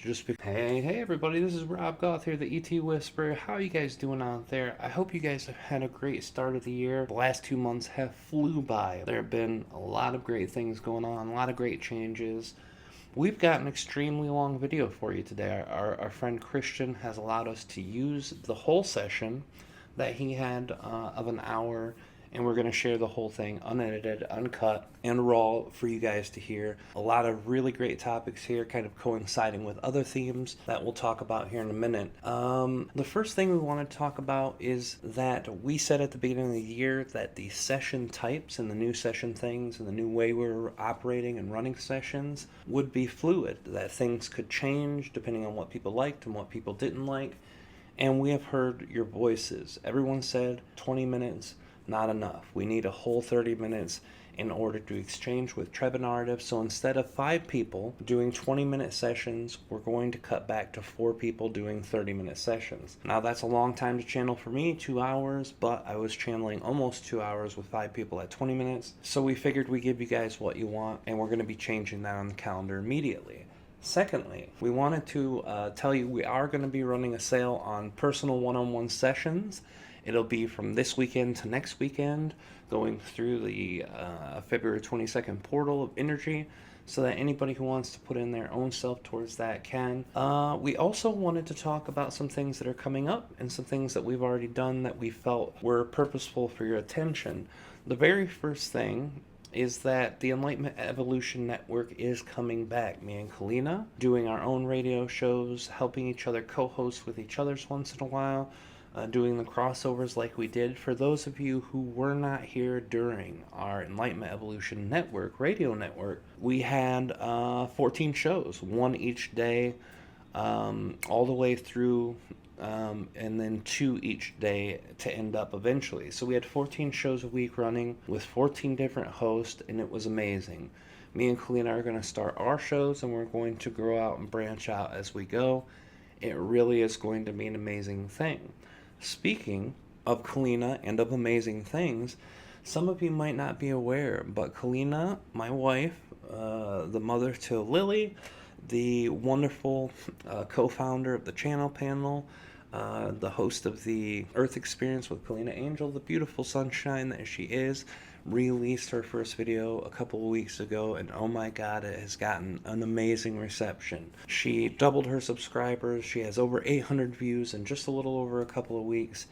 just be, hey everybody, this is Rob Gauthier, the ET Whisperer. How are you guys doing out there? I hope you guys have had a great start of the year. The last 2 months have flew by. There have been a lot of great things going on, a lot of great changes. We've got an extremely long video for you today. Our friend Christian has allowed us to use the whole session that he had of an hour, and we're going to share the whole thing unedited, uncut, and raw for you guys to hear. A lot of really great topics here, kind of coinciding with other themes that we'll talk about here in a minute. The first thing we want to talk about is that we said at the beginning of the year that the session types and the new session things and the new way we're operating and running sessions would be fluid, that things could change depending on what people liked and what people didn't like. And we have heard your voices. Everyone said 20 minutes, not enough. We need a whole 30 minutes in order to exchange with Treb and Aridif. So instead of 5 people doing 20-minute sessions, we're going to cut back to 4 people doing 30-minute sessions. Now that's a long time to channel for me, 2 hours, but I was channeling almost 2 hours with 5 people at 20 minutes. So we figured we'd give you guys what you want, and we're going to be changing that on the calendar immediately. Secondly, we wanted to tell you we are going to be running a sale on personal one-on-one sessions. It'll be from this weekend to next weekend, going through the February 22nd portal of energy, so that anybody who wants to put in their own self towards that can. We also wanted to talk about some things that are coming up and some things that we've already done that we felt were purposeful for your attention. The very first thing is that the Enlightenment Evolution Network is coming back. Me and Kalina doing our own radio shows, helping each other co-host with each other's once in a while, doing the crossovers like we did. For those of you who were not here during our Enlightenment Evolution Network, radio network, we had 14 shows, one each day, all the way through, and then 2 each day to end up eventually. So we had 14 shows a week running with 14 different hosts, and it was amazing. Me and Kalina are going to start our shows, and we're going to grow out and branch out as we go. It really is going to be an amazing thing. Speaking of Kalina and of amazing things, some of you might not be aware, but Kalina, my wife, the mother to Lily, the wonderful co-founder of the channel panel, the host of the Earth Experience with Kalina Angell, the beautiful sunshine that she is, released her first video a couple of weeks ago, and oh my god, it has gotten an amazing reception. She doubled her subscribers. She has over 800 views in just a little over a couple of weeks,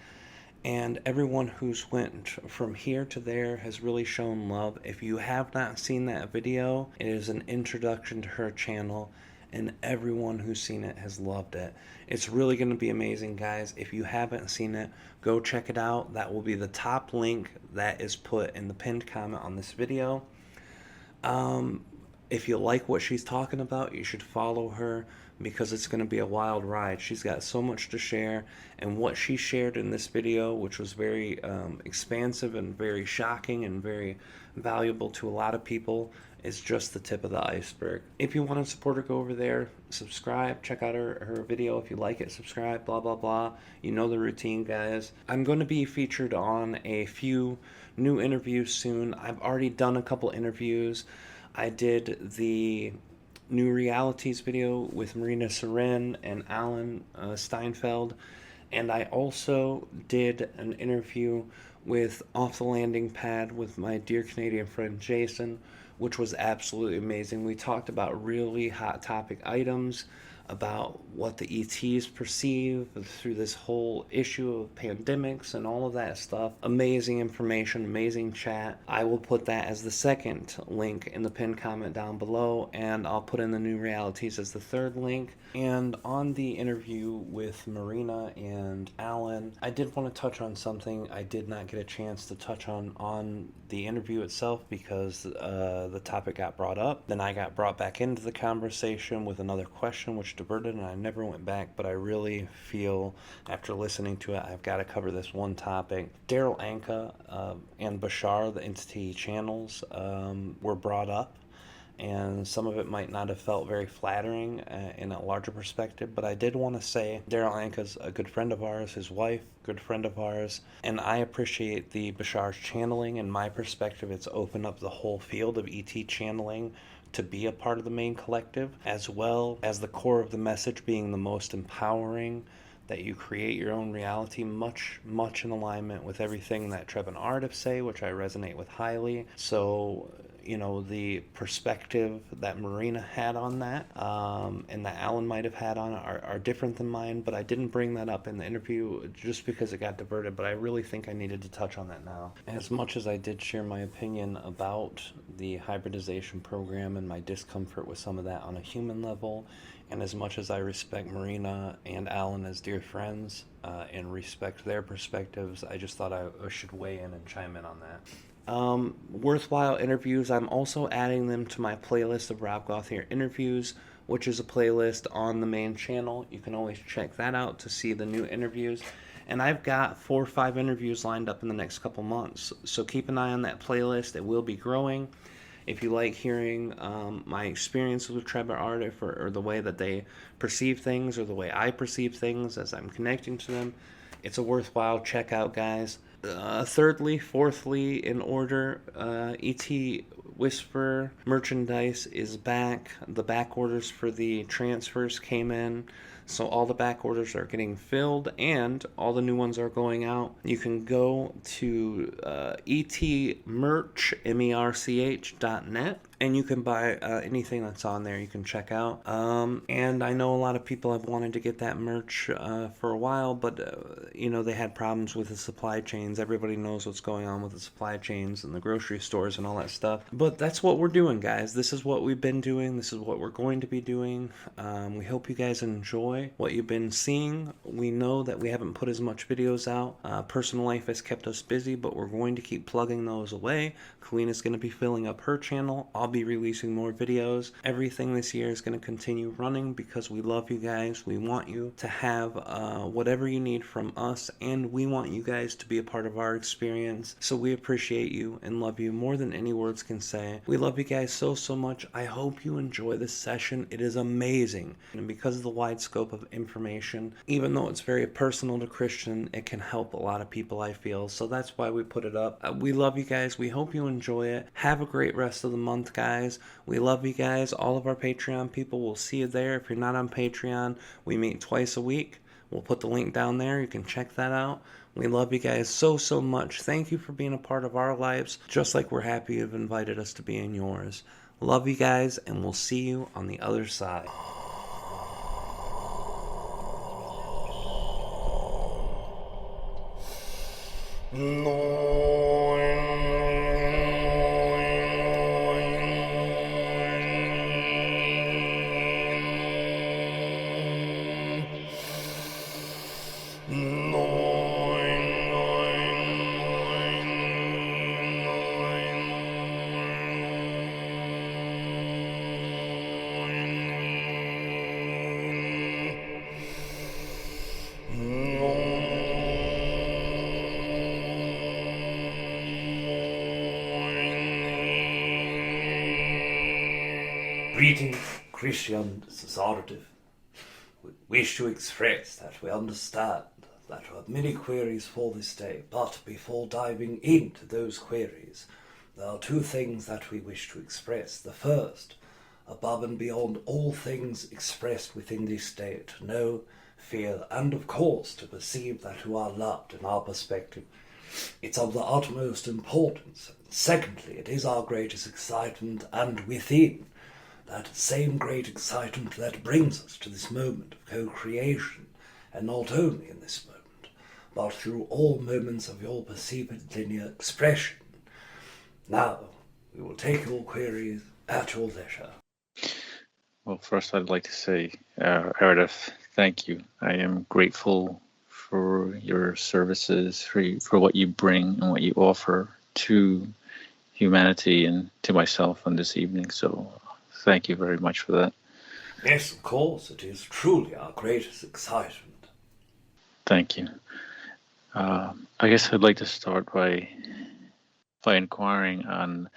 and everyone who's went from here to there has really shown love. If you have not seen that video, it is an introduction to her channel, and everyone who's seen it has loved it. It's really going to be amazing, guys. If you haven't seen it, go check it out. That will be the top link that is put in the pinned comment on this video. If you like what she's talking about, you should follow her, because it's going to be a wild ride. She's got so much to share, and what she shared in this video, which was very expansive and very shocking and very valuable to a lot of people, is just the tip of the iceberg. If you want to support her, go over there, subscribe, check out her video. If you like it, subscribe, blah blah blah. You know the routine, guys. I'm going to be featured on a few new interviews soon. I've already done a couple interviews. I did the New Realities video with Marina, Seren, and Alan Steinfeld, and I also did an interview with Off the Landing Pad with my dear Canadian friend Jason, which was absolutely amazing. We talked about really hot topic items, about what the ETs perceive through this whole issue of pandemics and all of that stuff. Amazing information, amazing chat. I will put that as the second link in the pinned comment down below, and I'll put in the New Realities as the third link. And on the interview with Marina and Alan, I did want to touch on something I did not get a chance to touch on the interview itself, because the topic got brought up. Then I got brought back into the conversation with another question, which diverted, and I never went back. But I really feel, after listening to it, I've got to cover this one topic. Daryl Anka and Bashar, the entity channels, were brought up, and some of it might not have felt very flattering in a larger perspective, but I did want to say Daryl Anka's a good friend of ours, his wife, good friend of ours, and I appreciate the Bashar's channeling. In my perspective, it's opened up the whole field of ET channeling to be a part of the main collective, as well as the core of the message being the most empowering, that you create your own reality, much in alignment with everything that Treb and Aridif say, which I resonate with highly. So, the perspective that Marina had on that, and that Alan might have had on it, are different than mine, but I didn't bring that up in the interview just because it got diverted, but I really think I needed to touch on that now. As much as I did share my opinion about the hybridization program and my discomfort with some of that on a human level, and as much as I respect Marina and Alan as dear friends, and respect their perspectives, I just thought I should weigh in and chime in on that. Worthwhile interviews, I'm also adding them to my playlist of Rob Gauthier interviews, which is a playlist on the main channel. You can always check that out to see the new interviews. And I've got 4 or 5 interviews lined up in the next couple months. So keep an eye on that playlist. It will be growing. If you like hearing my experiences with Treb or Aridif, or the way that they perceive things, or the way I perceive things as I'm connecting to them, it's a worthwhile check out, guys. Fourthly, in order, ET Whisper merchandise is back. The back orders for the transfers came in, so all the back orders are getting filled, and all the new ones are going out. You can go to etmerch.net, and you can buy anything that's on there. You can check out. And I know a lot of people have wanted to get that merch for a while, but they had problems with the supply chains. Everybody knows what's going on with the supply chains and the grocery stores and all that stuff. But that's what we're doing, guys. This is what we've been doing. This is what we're going to be doing. We hope you guys enjoy what you've been seeing. We know that we haven't put as much videos out. Personal life has kept us busy, but we're going to keep plugging those away. Kalina's going to be filling up her channel. I'll be releasing more videos. Everything this year is going to continue running because we love you guys. We want you to have whatever you need from us, and we want you guys to be a part of our experience. So we appreciate you and love you more than any words can say. We love you guys so much. I hope you enjoy this session. It is amazing. And because of the wide scope of information, even though it's very personal to Christian, it can help a lot of people, I feel. So that's why we put it up. We love you guys. We hope you enjoy it. Have a great rest of the month, guys. We love you guys. All of our Patreon people, will see you there. If you're not on Patreon, we meet twice a week. We'll put the link down there. You can check that out. We love you guys so much. Thank you for being a part of our lives, just like we're happy you've invited us to be in yours. Love you guys, and we'll see you on the other side. Greetings, Christian Aridif. We wish to express that we understand that we have many queries for this day, but before diving into those queries, there are 2 things that we wish to express. The first, above and beyond all things expressed within this day, to know, feel, and of course to perceive that you are loved in our perspective. It's of the utmost importance. Secondly, it is our greatest excitement, and within that same great excitement that brings us to this moment of co-creation, and not only in this moment, but through all moments of your perceived linear expression. Now, we will take your queries at your leisure. Well, first I'd like to say, Aridif, thank you. I am grateful for your services, for what you bring and what you offer to humanity and to myself on this evening. So thank you very much for that. Yes, of course. It is truly our greatest excitement. Thank you. I guess I'd like to start by inquiring on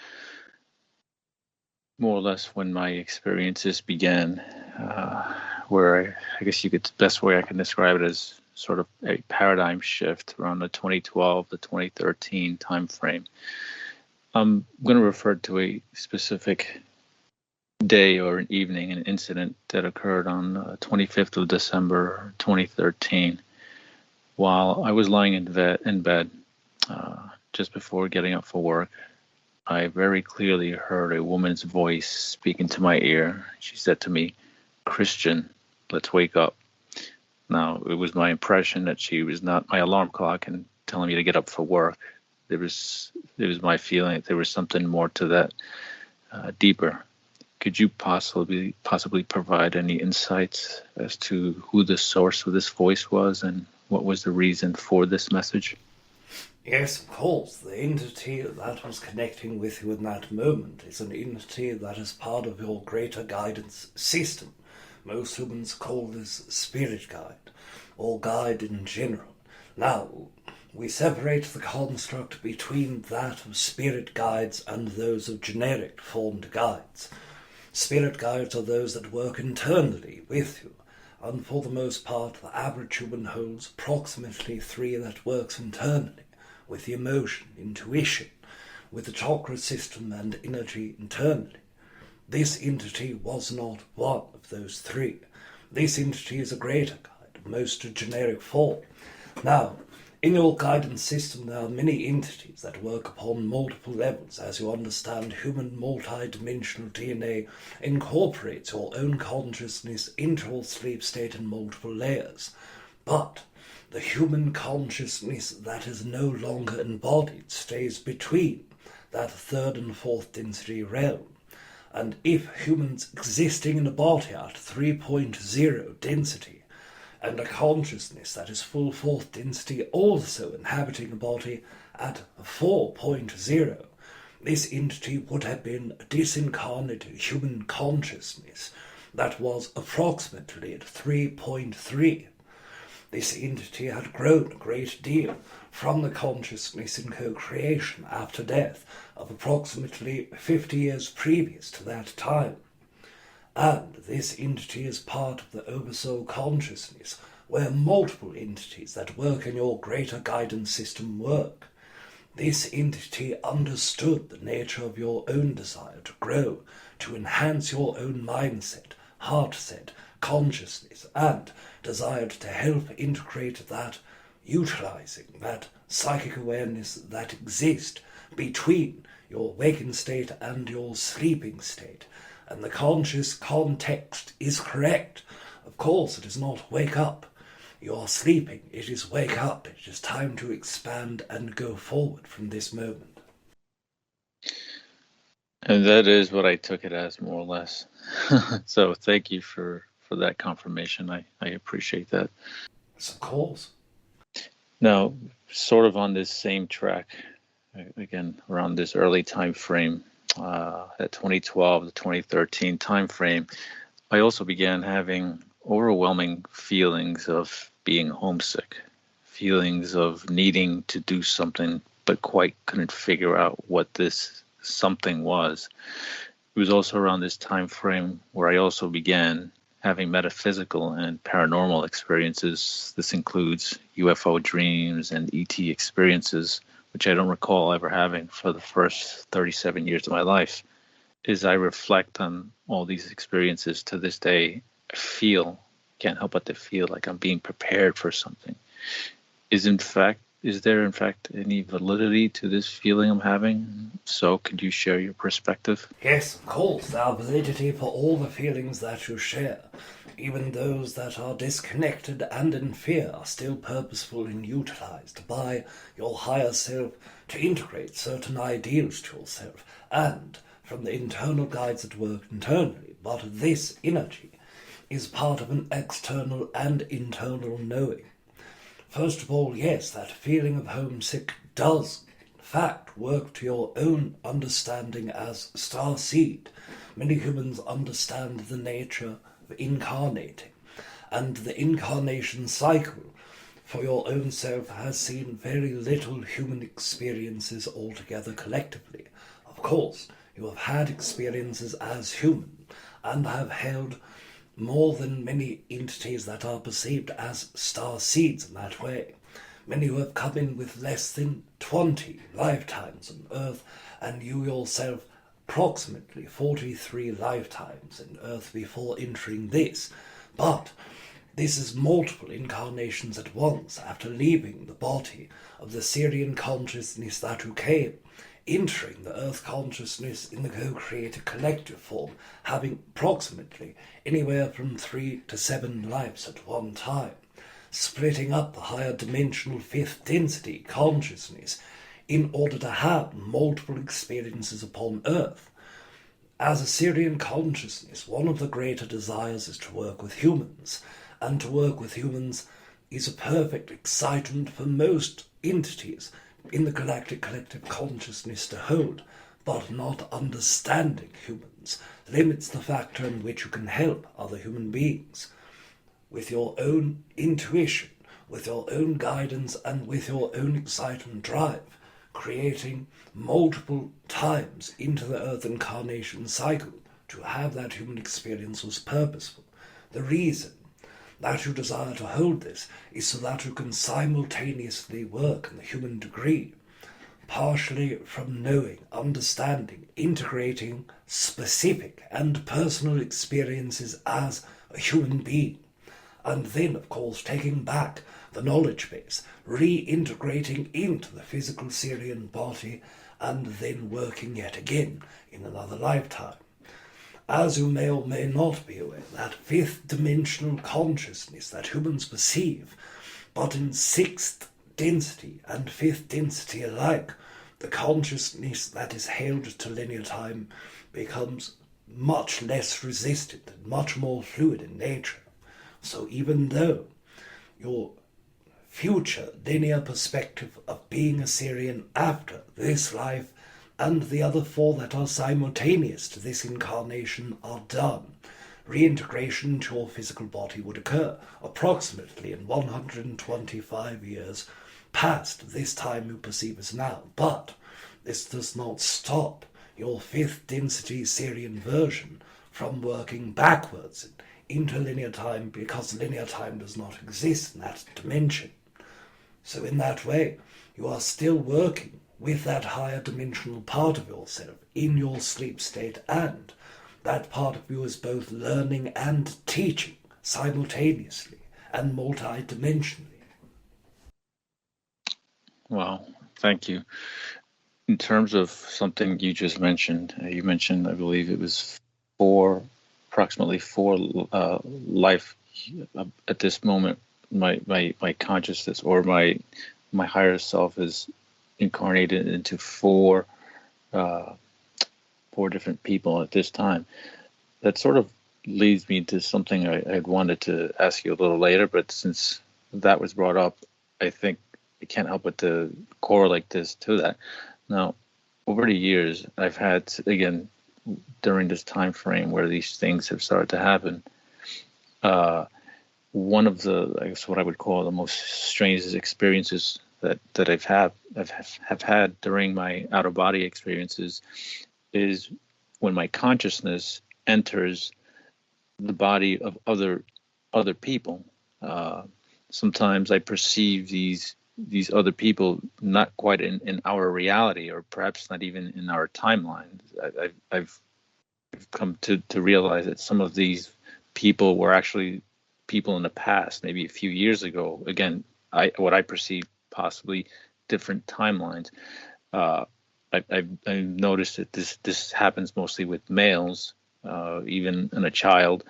more or less when my experiences began, where I guess the best way I can describe it as sort of a paradigm shift around the 2012 to 2013 time frame. I'm going to refer to a specific day or an evening, an incident that occurred on 25th of December 2013. While I was lying in bed just before getting up for work, I very clearly heard a woman's voice speaking to my ear. She said to me, "Christian, let's wake up." Now, it was my impression that she was not my alarm clock and telling me to get up for work. It was my feeling that there was something more to that, deeper. Could you possibly provide any insights as to who the source of this voice was and what was the reason for this message? Yes, of course. The entity that was connecting with you in that moment is an entity that is part of your greater guidance system. Most humans call this spirit guide, or guide in general. Now, we separate the construct between that of spirit guides and those of generic formed guides. Spirit guides are those that work internally with you, and for the most part the average human holds approximately 3 that works internally, with the emotion, intuition, with the chakra system and energy internally. This entity was not one of those 3. This entity is a greater guide, most generic form. Now, in your guidance system there are many entities that work upon multiple levels. As you understand, human multi-dimensional DNA incorporates your own consciousness into your sleep state in multiple layers. But the human consciousness that is no longer embodied stays between that 3rd and 4th density realm. And if humans existing in a body at 3.0 density, and a consciousness that is full 4th density also inhabiting a body at 4.0, this entity would have been a disincarnated human consciousness that was approximately at 3.3. This entity had grown a great deal from the consciousness in co-creation after death of approximately 50 years previous to that time. And this entity is part of the Oversoul consciousness, where multiple entities that work in your greater guidance system work. This entity understood the nature of your own desire to grow, to enhance your own mindset, heart set, consciousness, and desired to help integrate that, utilizing that psychic awareness that exists between your waking state and your sleeping state. And the conscious context is correct. Of course, it is not wake up. You are sleeping. It is wake up. It is time to expand and go forward from this moment. And that is what I took it as, more or less. So thank you for that confirmation. I appreciate that. Yes, of course. Now, sort of on this same track, again, around this early time frame, that 2012 to 2013 time frame, I also began having overwhelming feelings of being homesick, feelings of needing to do something, but quite couldn't figure out what this something was. It was also around this time frame where I also began having metaphysical and paranormal experiences. This includes UFO dreams and ET experiences, which I don't recall ever having for the first 37 years of my life. As I reflect on all these experiences to this day, I can't help but to feel like I'm being prepared for something. Is there in fact any validity to this feeling I'm having? So could you share your perspective? Yes, of course, there are validity for all the feelings that you share. Even those that are disconnected and in fear are still purposeful and utilized by your higher self to integrate certain ideals to yourself, and from the internal guides that work internally. But this energy is part of an external and internal knowing. First of all, yes, that feeling of homesick does, in fact, work to your own understanding as Starseed. Many humans understand the nature of incarnating, and the incarnation cycle for your own self has seen very little human experiences altogether collectively. Of course, you have had experiences as human, and have held more than many entities that are perceived as starseeds in that way. Many who have come in with less than 20 lifetimes on Earth, and you yourself approximately 43 lifetimes in Earth before entering this, but this is multiple incarnations at once after leaving the body of the Seren consciousness that you came, entering the Earth consciousness in the co-created collective form, having approximately anywhere from 3 to 7 lives at one time, splitting up the higher dimensional fifth density consciousness in order to have multiple experiences upon Earth. As a Seren consciousness, one of the greater desires is to work with humans, and to work with humans is a perfect excitement for most entities in the galactic collective consciousness to hold, but not understanding humans limits the factor in which you can help other human beings. With your own intuition, with your own guidance, and with your own excitement drive, creating multiple times into the Earth incarnation cycle to have that human experience was purposeful. The reason that you desire to hold this is so that you can simultaneously work in the human degree, partially from knowing, understanding, integrating specific and personal experiences as a human being, and then, of course, taking back the knowledge base, reintegrating into the physical Seren body, and then working yet again in another lifetime. As you may or may not be aware, that fifth dimensional consciousness that humans perceive, but in sixth density and fifth density alike, the consciousness that is held to linear time becomes much less resistant and much more fluid in nature. So even though your future linear perspective of being a Seren after this life and the other 4 that are simultaneous to this incarnation are done, reintegration into your physical body would occur approximately in 125 years past this time you perceive as now. But this does not stop your fifth density Seren version from working backwards into linear time, because linear time does not exist in that dimension. So in that way, you are still working with that higher dimensional part of yourself in your sleep state, and that part of you is both learning and teaching simultaneously and multi-dimensionally. Wow, thank you. In terms of something you just mentioned, you mentioned, I believe it was approximately 4 life at this moment. My consciousness or my higher self is incarnated into 4 different people at this time. That sort of leads me to something I had wanted to ask you a little later, but since that was brought up, I think I can't help but to correlate this to that. Now, over the years, I've had, again, during this time frame where these things have started to happen, one of the, I guess, what I would call the most strangest experiences that I've had during my out of body experiences is when my consciousness enters the body of other people. Sometimes I perceive these other people not quite in our reality, or perhaps not even in our timeline. I've come to realize that some of these people were actually people in the past, maybe a few years ago. Again, what I perceive possibly different timelines. I've noticed that this happens mostly with males, even in a child,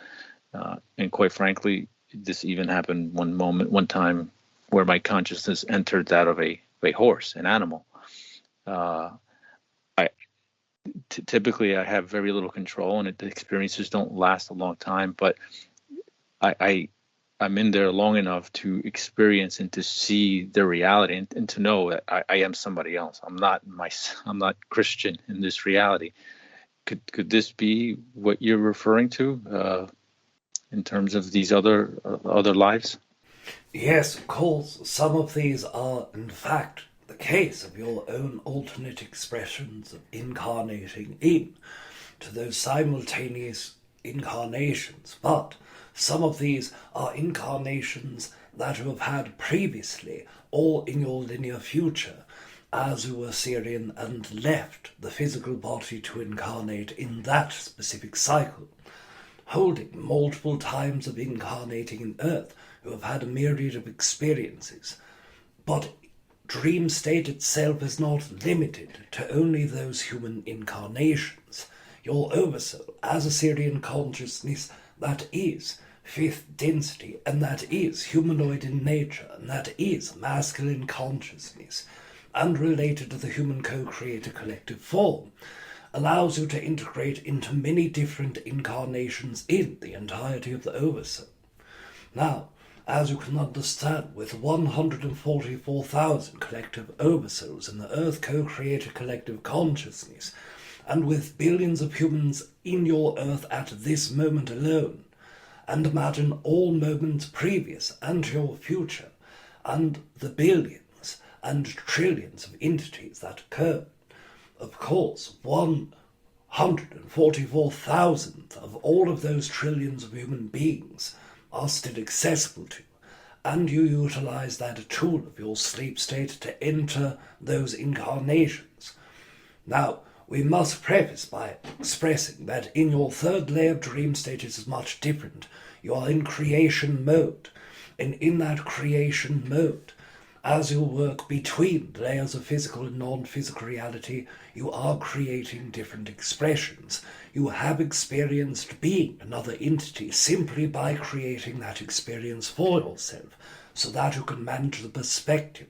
and quite frankly, this even happened one time where my consciousness entered that of a horse, an animal. Typically I have very little control, and the experiences don't last a long time, but I'm in there long enough to experience and to see the reality, and to know that I am somebody else. I'm not Christian in this reality. Could this be what you're referring to in terms of these other lives? Yes, of course. Some of these are, in fact, the case of your own alternate expressions of incarnating in to those simultaneous incarnations, but some of these are incarnations that you have had previously or in your linear future, as you were Seren and left the physical body to incarnate in that specific cycle. Holding multiple times of incarnating in Earth, you have had a myriad of experiences. But dream state itself is not limited to only those human incarnations. Your oversoul, as a Seren consciousness, that is fifth density, and that is humanoid in nature, and that is masculine consciousness, and related to the human co-creator collective form, allows you to integrate into many different incarnations in the entirety of the oversoul. Now, as you can understand, with 144,000 collective oversouls in the Earth co-creator collective consciousness, and with billions of humans in your Earth at this moment alone, and imagine all moments previous and your future, and the billions and trillions of entities that occur. Of course, 144,000 of all of those trillions of human beings are still accessible to you, and you utilize that tool of your sleep state to enter those incarnations. Now, we must preface by expressing that in your third layer of dream state it is much different. You are in creation mode, and in that creation mode, as you work between layers of physical and non-physical reality, you are creating different expressions. You have experienced being another entity simply by creating that experience for yourself, so that you can manage the perspective,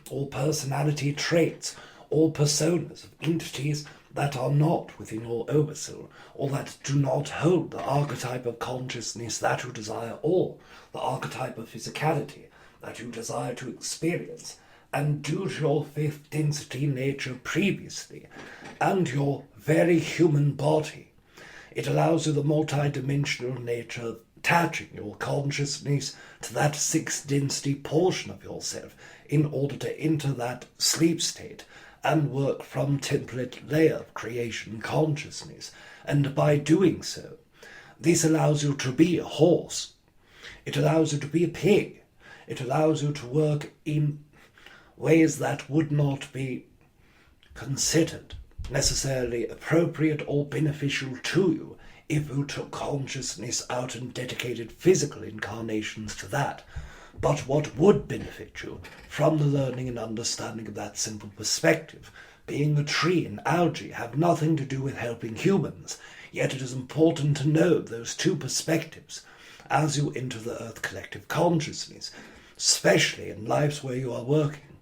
or personality traits, or personas of entities that are not within your oversoul, or that do not hold the archetype of consciousness that you desire, or the archetype of physicality that you desire to experience, and due to your fifth density nature previously, and your very human body, it allows you the multidimensional nature of attaching your consciousness to that sixth density portion of yourself in order to enter that sleep state and work from template layer of creation consciousness. And by doing so, this allows you to be a horse. It allows you to be a pig. It allows you to work in ways that would not be considered necessarily appropriate or beneficial to you if you took consciousness out and dedicated physical incarnations to that. But what would benefit you from the learning and understanding of that simple perspective, being a tree and algae, have nothing to do with helping humans, yet it is important to know those two perspectives as you enter the Earth collective consciousness, especially in lives where you are working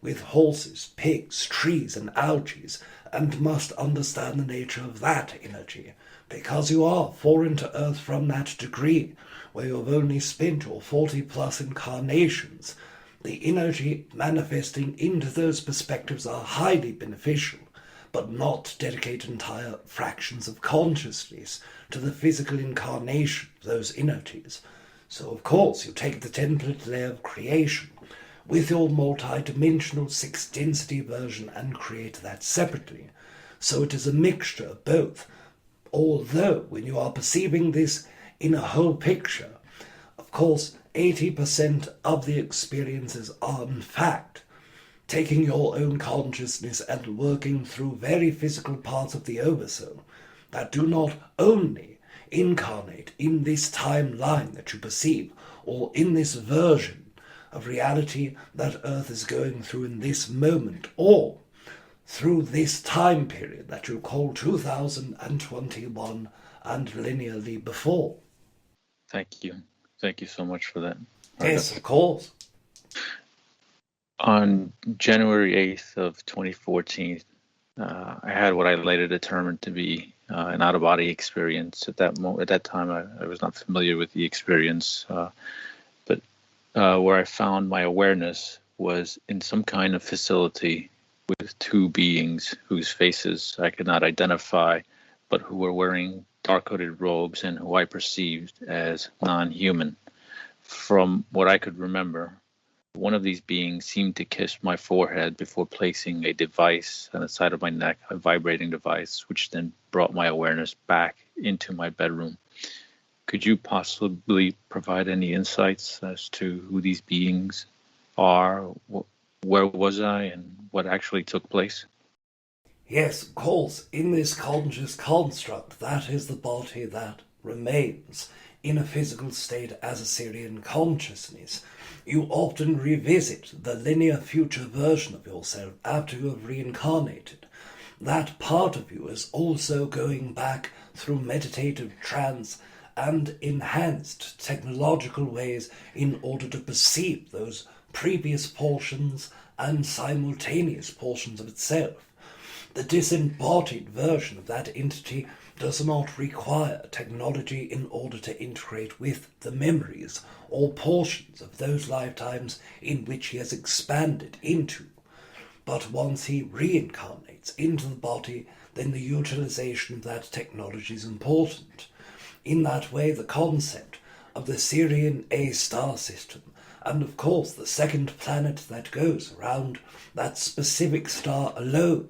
with horses, pigs, trees and algae, and must understand the nature of that energy, because you are foreign to Earth from that degree, where you have only spent your 40 plus incarnations. The energy manifesting into those perspectives are highly beneficial, but not dedicate entire fractions of consciousness to the physical incarnation of those energies. So of course you take the template layer of creation with your multi-dimensional sixth density version and create that separately. So it is a mixture of both, although when you are perceiving this in a whole picture, of course 80% of the experiences are in fact taking your own consciousness and working through very physical parts of the oversoul that do not only incarnate in this timeline that you perceive, or in this version of reality that Earth is going through in this moment, or through this time period that you call 2021 and linearly before. Thank you. Thank you so much for that. Yes, of course. On January 8th of 2014, I had what I later determined to be an out-of-body experience. At that time, I was not familiar with the experience, but where I found my awareness was in some kind of facility with two beings whose faces I could not identify, but who were wearing dark-hooded robes and who I perceived as non-human. From what I could remember, one of these beings seemed to kiss my forehead before placing a device on the side of my neck, a vibrating device, which then brought my awareness back into my bedroom. Could you possibly provide any insights as to who these beings are, where was I and what actually took place? Yes, of course, in this conscious construct, that is the body that remains in a physical state as a Seren consciousness. You often revisit the linear future version of yourself after you have reincarnated. That part of you is also going back through meditative trance and enhanced technological ways in order to perceive those previous portions and simultaneous portions of itself. The disembodied version of that entity does not require technology in order to integrate with the memories or portions of those lifetimes in which he has expanded into. But once he reincarnates into the body, then the utilization of that technology is important. In that way, the concept of the Seren A star system, and of course the second planet that goes around that specific star alone,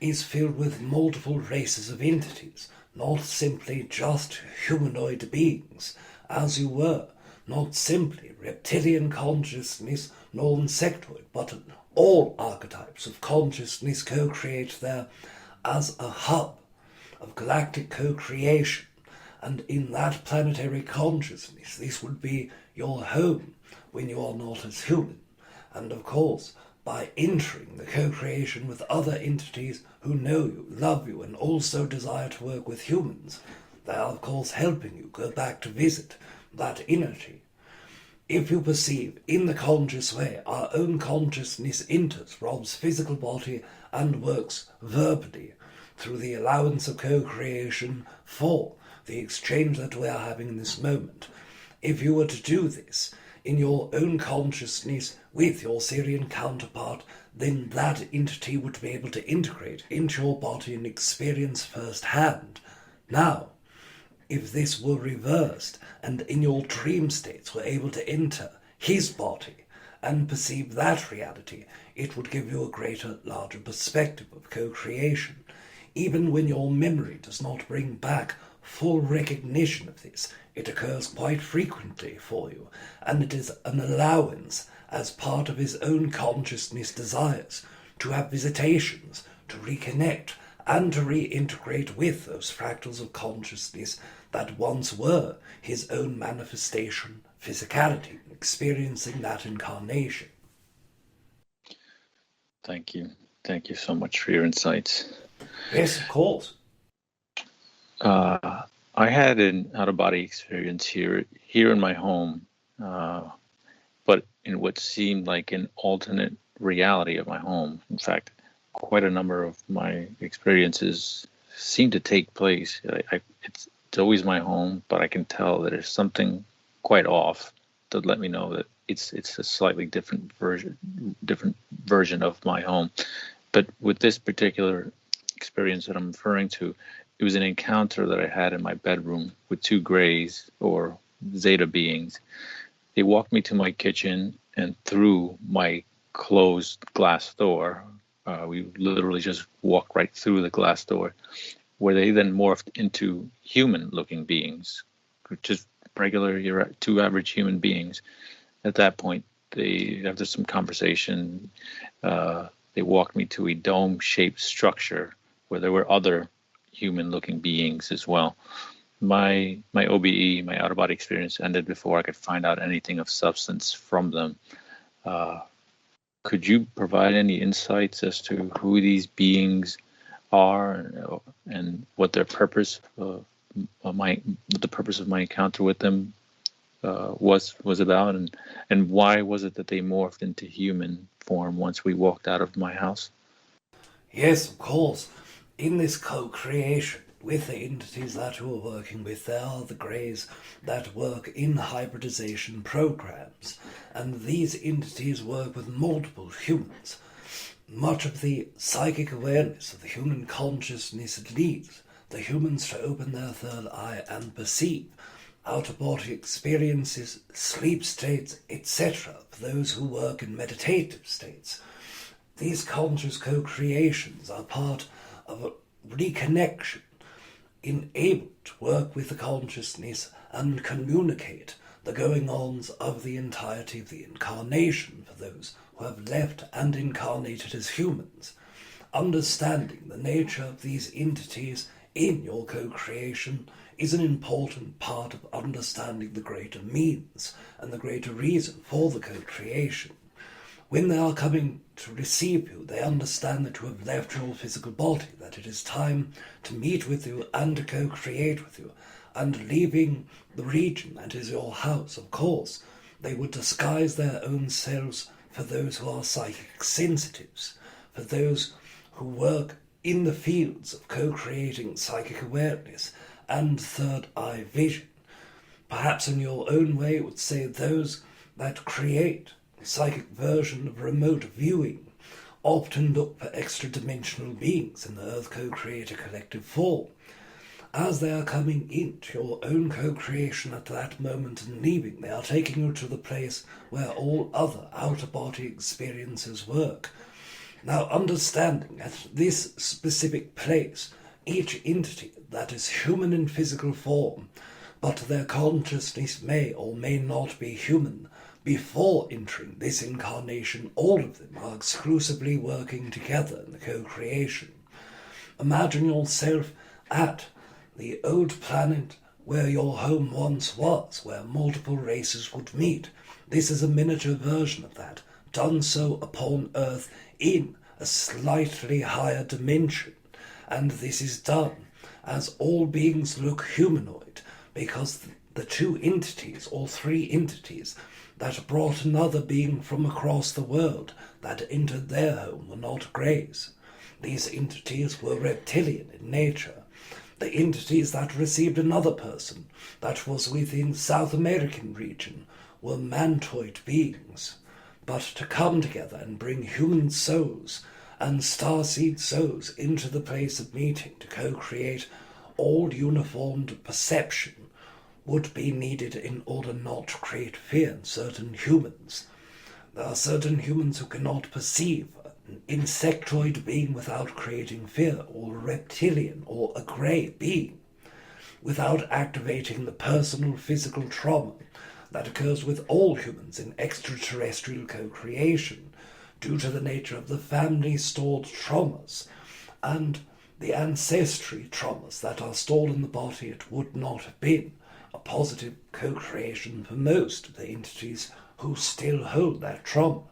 is filled with multiple races of entities, not simply just humanoid beings, as you were, not simply reptilian consciousness nor insectoid, but all archetypes of consciousness co-create there as a hub of galactic co-creation, and in that planetary consciousness this would be your home when you are not as human, and of course by entering the co-creation with other entities who know you, love you, and also desire to work with humans, they are of course helping you go back to visit that energy. If you perceive in the conscious way, our own consciousness enters Rob's physical body and works verbally through the allowance of co-creation for the exchange that we are having in this moment. If you were to do this in your own consciousness with your Seren counterpart, then that entity would be able to integrate into your body and experience firsthand. Now, if this were reversed and in your dream states were able to enter his body and perceive that reality, it would give you a greater, larger perspective of co-creation. Even when your memory does not bring back full recognition of this, it occurs quite frequently for you, and it is an allowance as part of his own consciousness desires to have visitations, to reconnect, and to reintegrate with those fractals of consciousness that once were his own manifestation, physicality, experiencing that incarnation. Thank you. Thank you so much for your insights. Yes, of course. I had an out-of-body experience here in my home, but in what seemed like an alternate reality of my home. In fact, quite a number of my experiences seem to take place. It's always my home, but I can tell that there's something quite off to let me know that it's a slightly different version of my home. But with this particular experience that I'm referring to, it was an encounter that I had in my bedroom with two grays or Zeta beings. They walked me to my kitchen, and through my closed glass door, we literally just walked right through the glass door, where they then morphed into human-looking beings, just regular, two average human beings. At that point, after some conversation, they walked me to a dome-shaped structure where there were other human-looking beings as well. My OBE, my out-of-body experience, ended before I could find out anything of substance from them. Could you provide any insights as to who these beings are and what their purpose of my encounter with them was about, and why was it that they morphed into human form once we walked out of my house? Yes, of course. In this co-creation with the entities that you are working with, there are the greys that work in hybridization programs, and these entities work with multiple humans. Much of the psychic awareness of the human consciousness leads the humans to open their third eye and perceive out-of-body experiences, sleep states, etc. for those who work in meditative states. These conscious co-creations are part of a reconnection, enabled to work with the consciousness and communicate the going-ons of the entirety of the incarnation for those who have left and incarnated as humans. Understanding the nature of these entities in your co-creation is an important part of understanding the greater means and the greater reason for the co-creation. When they are coming to receive you, they understand that you have left your physical body, that it is time to meet with you and to co-create with you, and leaving the region that is your house, of course, they would disguise their own selves for those who are psychic sensitives, for those who work in the fields of co-creating psychic awareness and third eye vision. Perhaps in your own way it would say those that create a psychic version of remote viewing often look for extra-dimensional beings in the Earth co-creator collective form. As they are coming into your own co-creation at that moment and leaving, they are taking you to the place where all other outer-body experiences work. Now, understanding at this specific place, each entity that is human in physical form, but their consciousness may or may not be human, before entering this incarnation, all of them are exclusively working together in the co-creation. Imagine yourself at the old planet where your home once was, where multiple races would meet. This is a miniature version of that, done so upon Earth in a slightly higher dimension. And this is done as all beings look humanoid, because the two entities, or three entities, that brought another being from across the world that entered their home were not greys. These entities were reptilian in nature. The entities that received another person that was within South American region were mantoid beings. But to come together and bring human souls and starseed souls into the place of meeting to co-create all uniformed perception would be needed in order not to create fear in certain humans. There are certain humans who cannot perceive an insectoid being without creating fear, or a reptilian or a grey being, without activating the personal physical trauma that occurs with all humans in extraterrestrial co-creation due to the nature of the family-stored traumas and the ancestry traumas that are stored in the body. It would not have been a positive co-creation for most of the entities who still hold that trauma.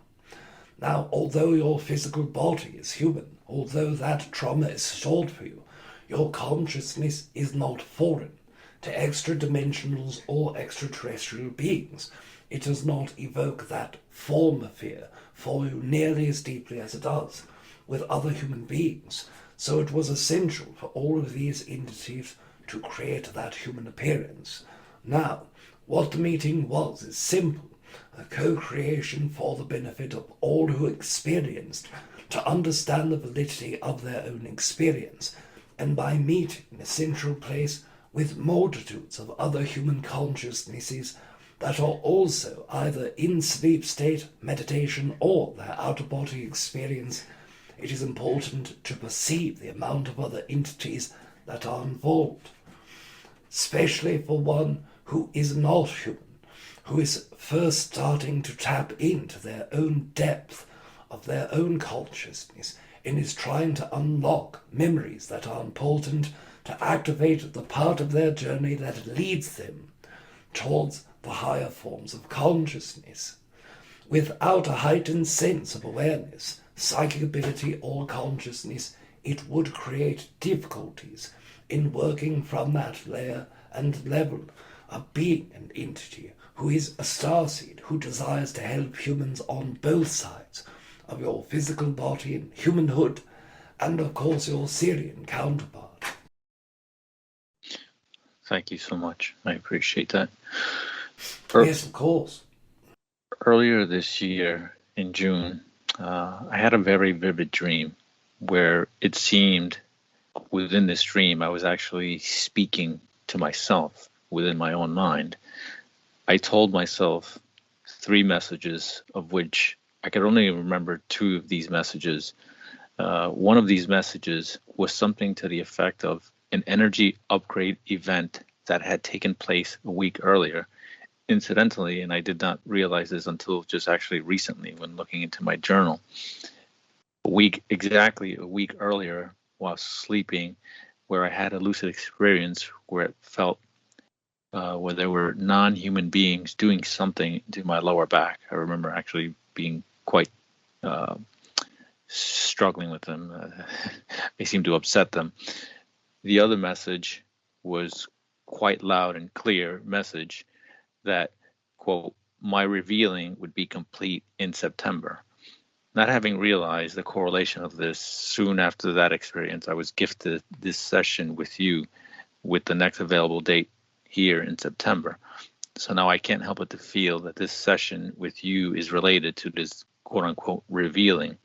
Now, although your physical body is human, although that trauma is stored for you, your consciousness is not foreign to extra-dimensionals or extraterrestrial beings. It does not evoke that form of fear for you nearly as deeply as it does with other human beings. So it was essential for all of these entities to create that human appearance. Now, what the meeting was is simple, a co-creation for the benefit of all who experienced, to understand the validity of their own experience, and by meeting in a central place with multitudes of other human consciousnesses that are also either in sleep state, meditation, or their out-of-body experience, it is important to perceive the amount of other entities that are involved, especially for one who is not human, who is first starting to tap into their own depth of their own consciousness and is trying to unlock memories that are important to activate the part of their journey that leads them towards the higher forms of consciousness. Without a heightened sense of awareness, psychic ability, or consciousness, it would create difficulties in working from that layer and level of being an entity who is a starseed, who desires to help humans on both sides of your physical body and humanhood, and of course your Seren counterpart. Thank you so much. I appreciate that. Yes, of course. Earlier this year, in June, I had a very vivid dream where it seemed within this dream I was actually speaking to myself within my own mind. I told myself 3 messages, of which I could only remember 2 of these messages. One of these messages was something to the effect of an energy upgrade event that had taken place a week earlier, incidentally, and I did not realize this until just actually recently when looking into my journal, exactly a week earlier while sleeping, where I had a lucid experience where it felt where there were non-human beings doing something to my lower back. I remember actually being quite struggling with them. They seemed to upset them. The other message was quite loud and clear message that, quote, my revealing would be complete in September. Not having realized the correlation of this, soon after that experience, I was gifted this session with you with the next available date here in September. So now I can't help but to feel that this session with you is related to this quote unquote revealing.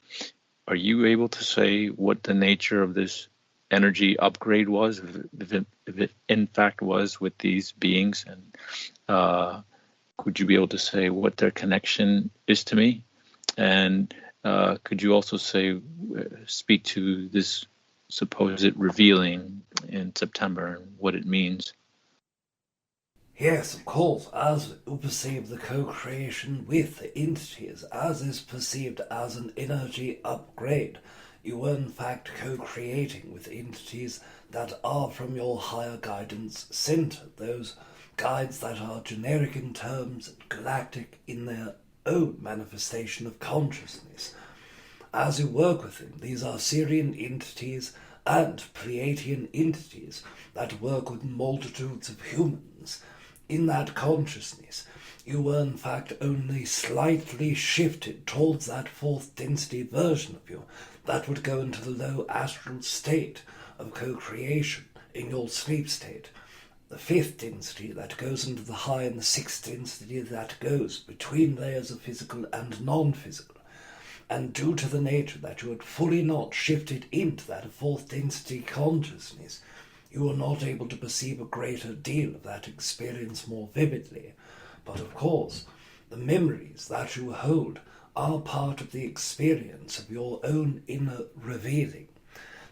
Are you able to say what the nature of this energy upgrade was, if it in fact was with these beings? And could you be able to say what their connection is to me? And could you also speak to this supposed revealing in September and what it means? Yes, of course, as you perceive the co-creation with the entities, as is perceived as an energy upgrade, you are in fact co-creating with entities that are from your higher guidance center, those guides that are generic in terms, galactic in their own manifestation of consciousness. As you work with them, these are Seren entities and Pleaidian entities that work with multitudes of humans. In that consciousness, you were in fact only slightly shifted towards that fourth density version of you that would go into the low astral state of co-creation in your sleep state. The fifth density that goes into the high and the sixth density that goes between layers of physical and non-physical. And due to the nature that you had fully not shifted into that fourth density consciousness, you were not able to perceive a greater deal of that experience more vividly. But of course, the memories that you hold are part of the experience of your own inner revealing.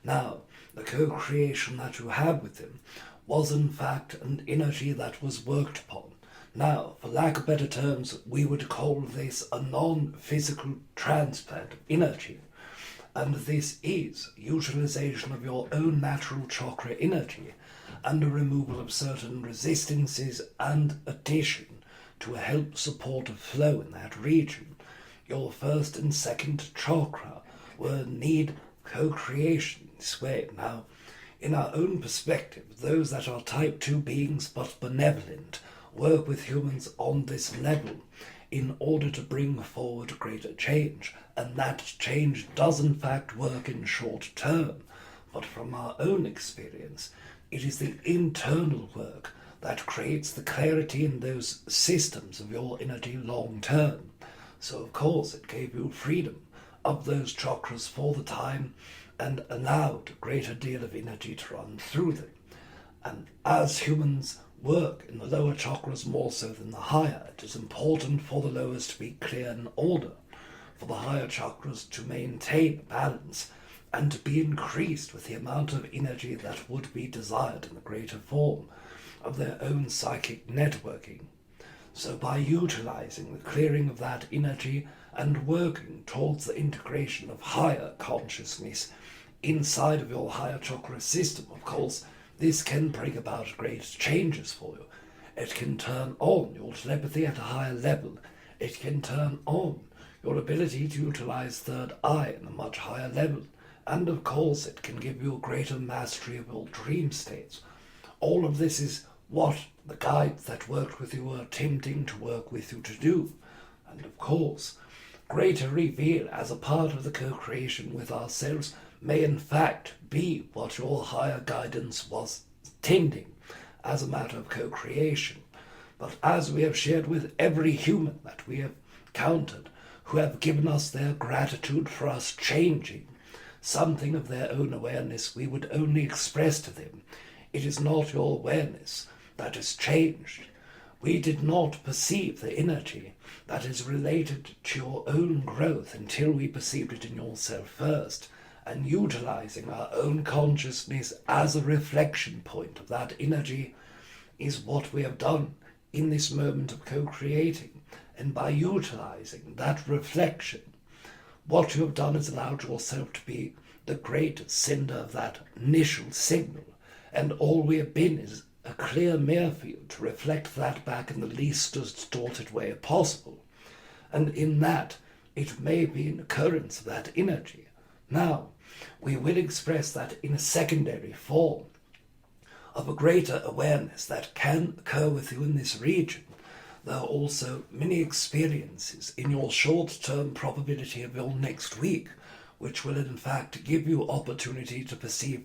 Now, the co-creation that you had with him was in fact an energy that was worked upon. Now, for lack of better terms, we would call this a non-physical transplant of energy. And this is utilization of your own natural chakra energy and a removal of certain resistances and addition to help support a flow in that region. Your first and second chakra were need co-creation this way. Now, in our own perspective, those that are type 2 beings but benevolent work with humans on this level in order to bring forward greater change, and that change does in fact work in short term. But from our own experience, it is the internal work that creates the clarity in those systems of your energy long term. So of course it gave you freedom of those chakras for the time and allowed a greater deal of energy to run through them. And as humans work in the lower chakras more so than the higher, it is important for the lowers to be clear and order, for the higher chakras to maintain balance and to be increased with the amount of energy that would be desired in the greater form of their own psychic networking. So by utilizing the clearing of that energy and working towards the integration of higher consciousness inside of your higher chakra system, of course, this can bring about great changes for you. It can turn on your telepathy at a higher level. It can turn on your ability to utilize third eye in a much higher level. And of course, it can give you a greater mastery of your dream states. All of this is what the guides that worked with you were attempting to work with you to do. And of course, greater reveal as a part of the co-creation with ourselves may in fact be what your higher guidance was intending as a matter of co-creation. But as we have shared with every human that we have encountered, who have given us their gratitude for us changing something of their own awareness, we would only express to them, it is not your awareness that is changed. We did not perceive the energy that is related to your own growth until we perceived it in yourself first, and utilizing our own consciousness as a reflection point of that energy is what we have done in this moment of co-creating, and by utilizing that reflection, what you have done is allowed yourself to be the great sender of that initial signal, and all we have been is a clear mirror field to reflect that back in the least distorted way possible. And in that, it may be an occurrence of that energy. Now, we will express that in a secondary form of a greater awareness that can occur with you in this region. There are also many experiences in your short-term probability of your next week, which will in fact give you opportunity to perceive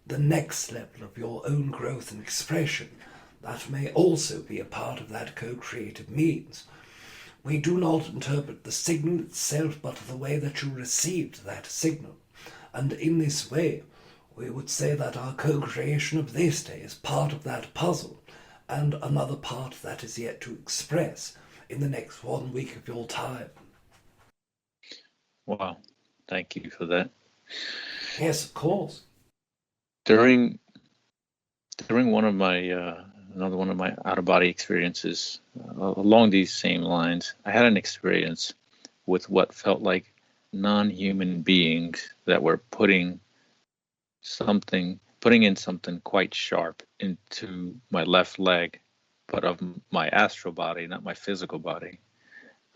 the next level of your own growth and expression. That may also be a part of that co-creative means. We do not interpret the signal itself, but the way that you received that signal. And in this way, we would say that our co-creation of this day is part of that puzzle, and another part that is yet to express in the next 1 week of your time. Wow, thank you for that. Yes, of course. During one of my another one of my out-of-body experiences along these same lines, I had an experience with what felt like non-human beings that were putting in something quite sharp into my left leg, but of my astral body, not my physical body.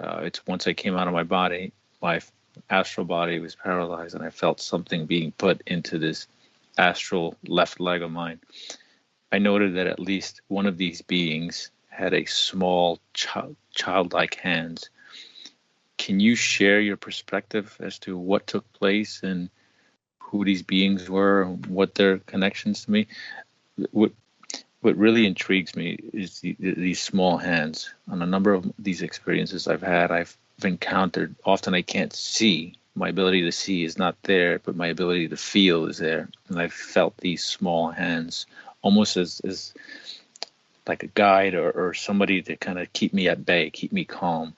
It's once I came out of my body, my astral body was paralyzed, and I felt something being put into this astral left leg of mine. I noted that at least one of these beings had a small childlike hands. Can you share your perspective as to what took place and who these beings were and what their connections to me? What really intrigues me is these small hands. On a number of these experiences I've had, I've encountered, often I can't see. My ability to see is not there, but my ability to feel is there. And I've felt these small hands almost as like a guide or somebody to kind of keep me at bay, keep me calm.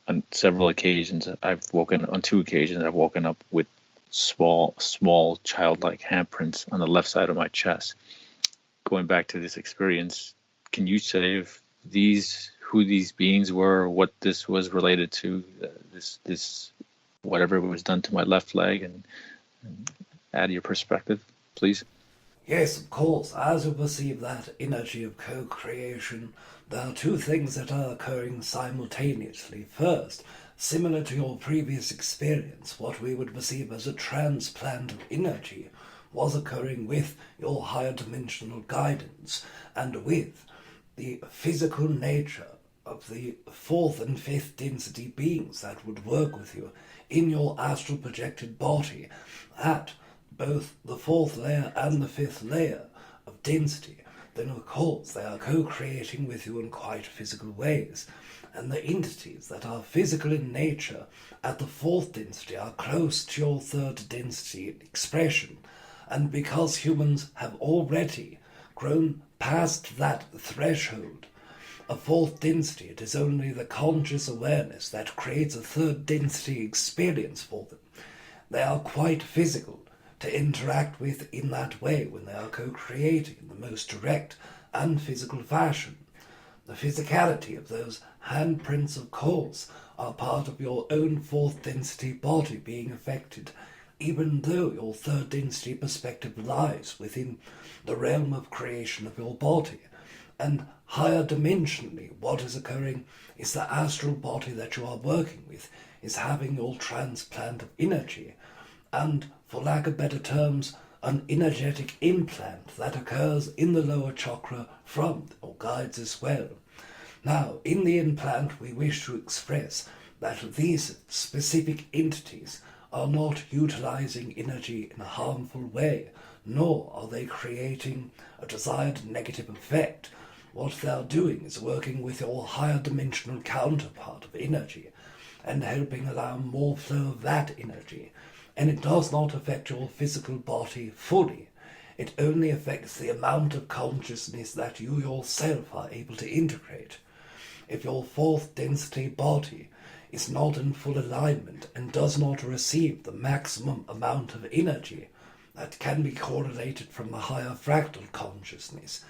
On several occasions, on 2 occasions, I've woken up with small childlike handprints on the left side of my chest. Going back to this experience, can you say who these beings were, or what this was related to, this whatever was done to my left leg, and add your perspective, please? Yes, of course. As you perceive that energy of co-creation, there are 2 things that are occurring simultaneously. First, similar to your previous experience, what we would perceive as a transplant of energy was occurring with your higher dimensional guidance and with the physical nature of the 4th and 5th density beings that would work with you in your astral projected body at both the 4th layer and the 5th layer of density. Then of course they are co-creating with you in quite physical ways, and the entities that are physical in nature at the 4th density are close to your 3rd density expression, and because humans have already grown past that threshold of 4th density, it is only the conscious awareness that creates a 3rd density experience for them. They are quite physical to interact with in that way when they are co-creating in the most direct and physical fashion. The physicality of those handprints, of course, are part of your own 4th density body being affected, even though your 3rd density perspective lies within the realm of creation of your body. And higher dimensionally, what is occurring is the astral body that you are working with is having your transplant of energy, and, for lack of better terms, an energetic implant that occurs in the lower chakra from your guides as well. Now, in the implant, we wish to express that these specific entities are not utilizing energy in a harmful way, nor are they creating a desired negative effect. What they are doing is working with your higher dimensional counterpart of energy and helping allow more flow of that energy. And it does not affect your physical body fully. It only affects the amount of consciousness that you yourself are able to integrate. If your 4th density body is not in full alignment and does not receive the maximum amount of energy that can be correlated from the higher fractal consciousness,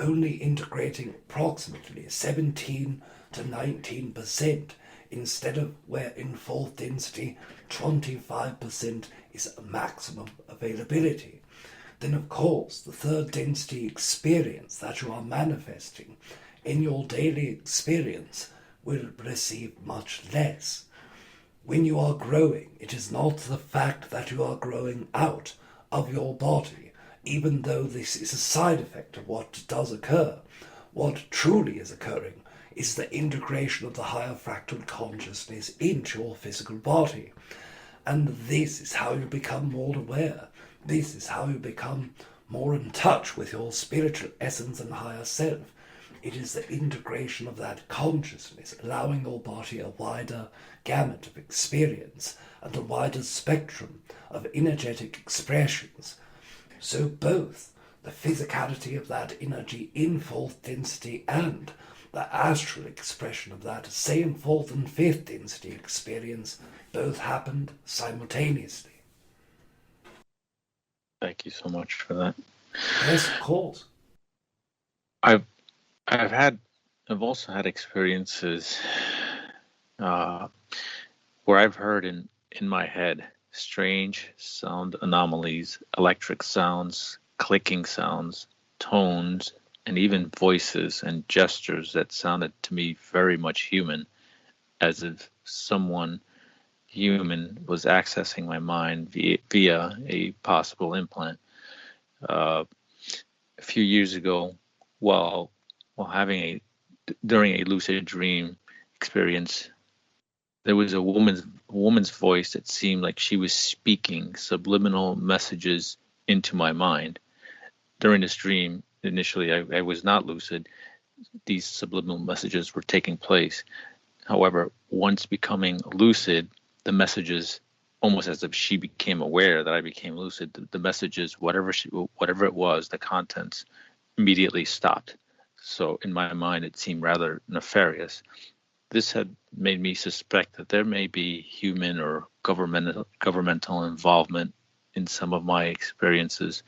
only integrating approximately 17 to 19%, instead of where in fourth density 25% is maximum availability. Then of course the third density experience that you are manifesting in your daily experience will receive much less. When you are growing, it is not the fact that you are growing out of your body, even though this is a side effect of what does occur. What truly is occurring is the integration of the higher fractal consciousness into your physical body. And this is how you become more aware. This is how you become more in touch with your spiritual essence and higher self. It is the integration of that consciousness, allowing your body a wider gamut of experience and a wider spectrum of energetic expressions. So both the physicality of that energy in fourth density and the astral expression of that same fourth and fifth density experience both happened simultaneously. Thank you so much for that. Yes, of course. I've I've also had experiences where I've heard in my head strange sound anomalies, electric sounds, clicking sounds, tones, and even voices and gestures that sounded to me very much human, as if someone human was accessing my mind via a possible implant. A few years ago, while during a lucid dream experience, there was a woman's voice that seemed like she was speaking subliminal messages into my mind. During this dream, initially I was not lucid. These subliminal messages were taking place. However, once becoming lucid, the messages, almost as if she became aware that I became lucid, the messages, whatever it was, the contents immediately stopped. So in my mind, it seemed rather nefarious. This had made me suspect that there may be human or governmental involvement in some of my experiences.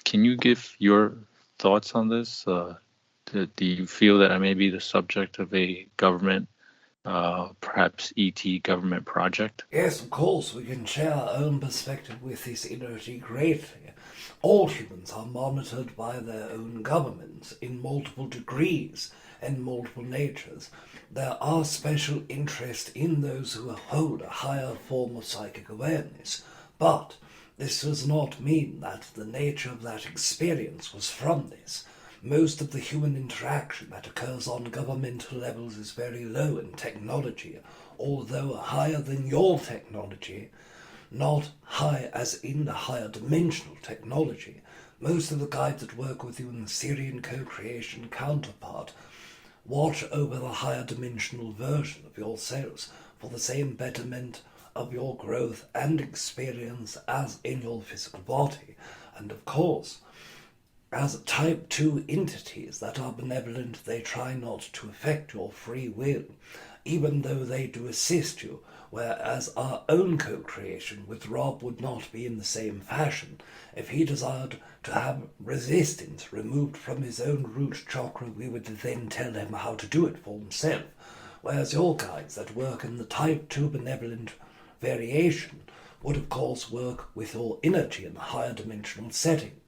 Can you give your thoughts on this? Do you feel that I may be the subject of a government, perhaps ET government project? Yes, of course, we can share our own perspective with this energy greatly. All humans are monitored by their own governments in multiple degrees and multiple natures. There are special interest in those who hold a higher form of psychic awareness, but this does not mean that the nature of that experience was from this. Most of the human interaction that occurs on governmental levels is very low in technology, although higher than your technology, not high as in the higher dimensional technology. Most of the guides that work with you in the Seren co-creation counterpart watch over the higher dimensional version of yourselves for the same betterment of your growth and experience as in your physical body. And of course, as type 2 entities that are benevolent, they try not to affect your free will, even though they do assist you, whereas our own co-creation with Rob would not be in the same fashion. If he desired to have resistance removed from his own root chakra, we would then tell him how to do it for himself, whereas your guides that work in the type 2 benevolent variation would of course work with your energy in a higher dimensional setting.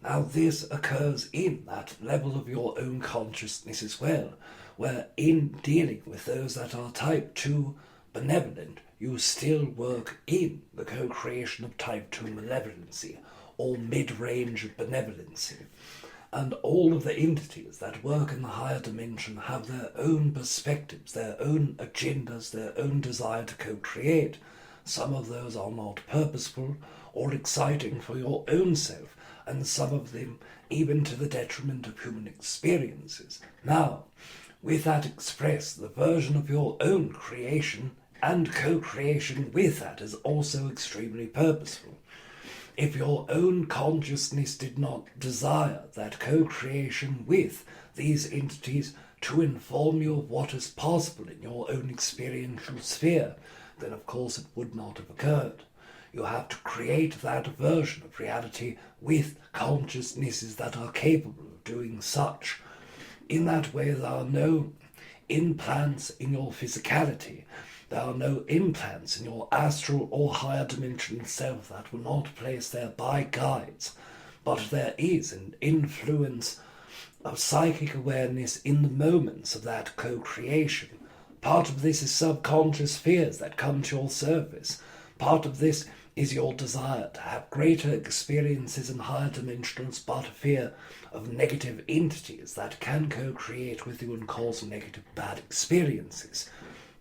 Now this occurs in that level of your own consciousness as well, where in dealing with those that are type 2 benevolent, you still work in the co-creation of type 2 malevolency, or mid-range benevolency. And all of the entities that work in the higher dimension have their own perspectives, their own agendas, their own desire to co-create. Some of those are not purposeful or exciting for your own self, and some of them even to the detriment of human experiences. Now, with that expressed, the version of your own creation and co-creation with that is also extremely purposeful. If your own consciousness did not desire that co-creation with these entities to inform you of what is possible in your own experiential sphere, then of course it would not have occurred. You have to create that version of reality with consciousnesses that are capable of doing such. In that way, there are no implants in your physicality. There are no implants in your astral or higher dimensional self that will not place there by guides. But there is an influence of psychic awareness in the moments of that co-creation. Part of this is subconscious fears that come to your surface. Part of this is your desire to have greater experiences in higher dimensions, but fear of negative entities that can co-create with you and cause negative bad experiences.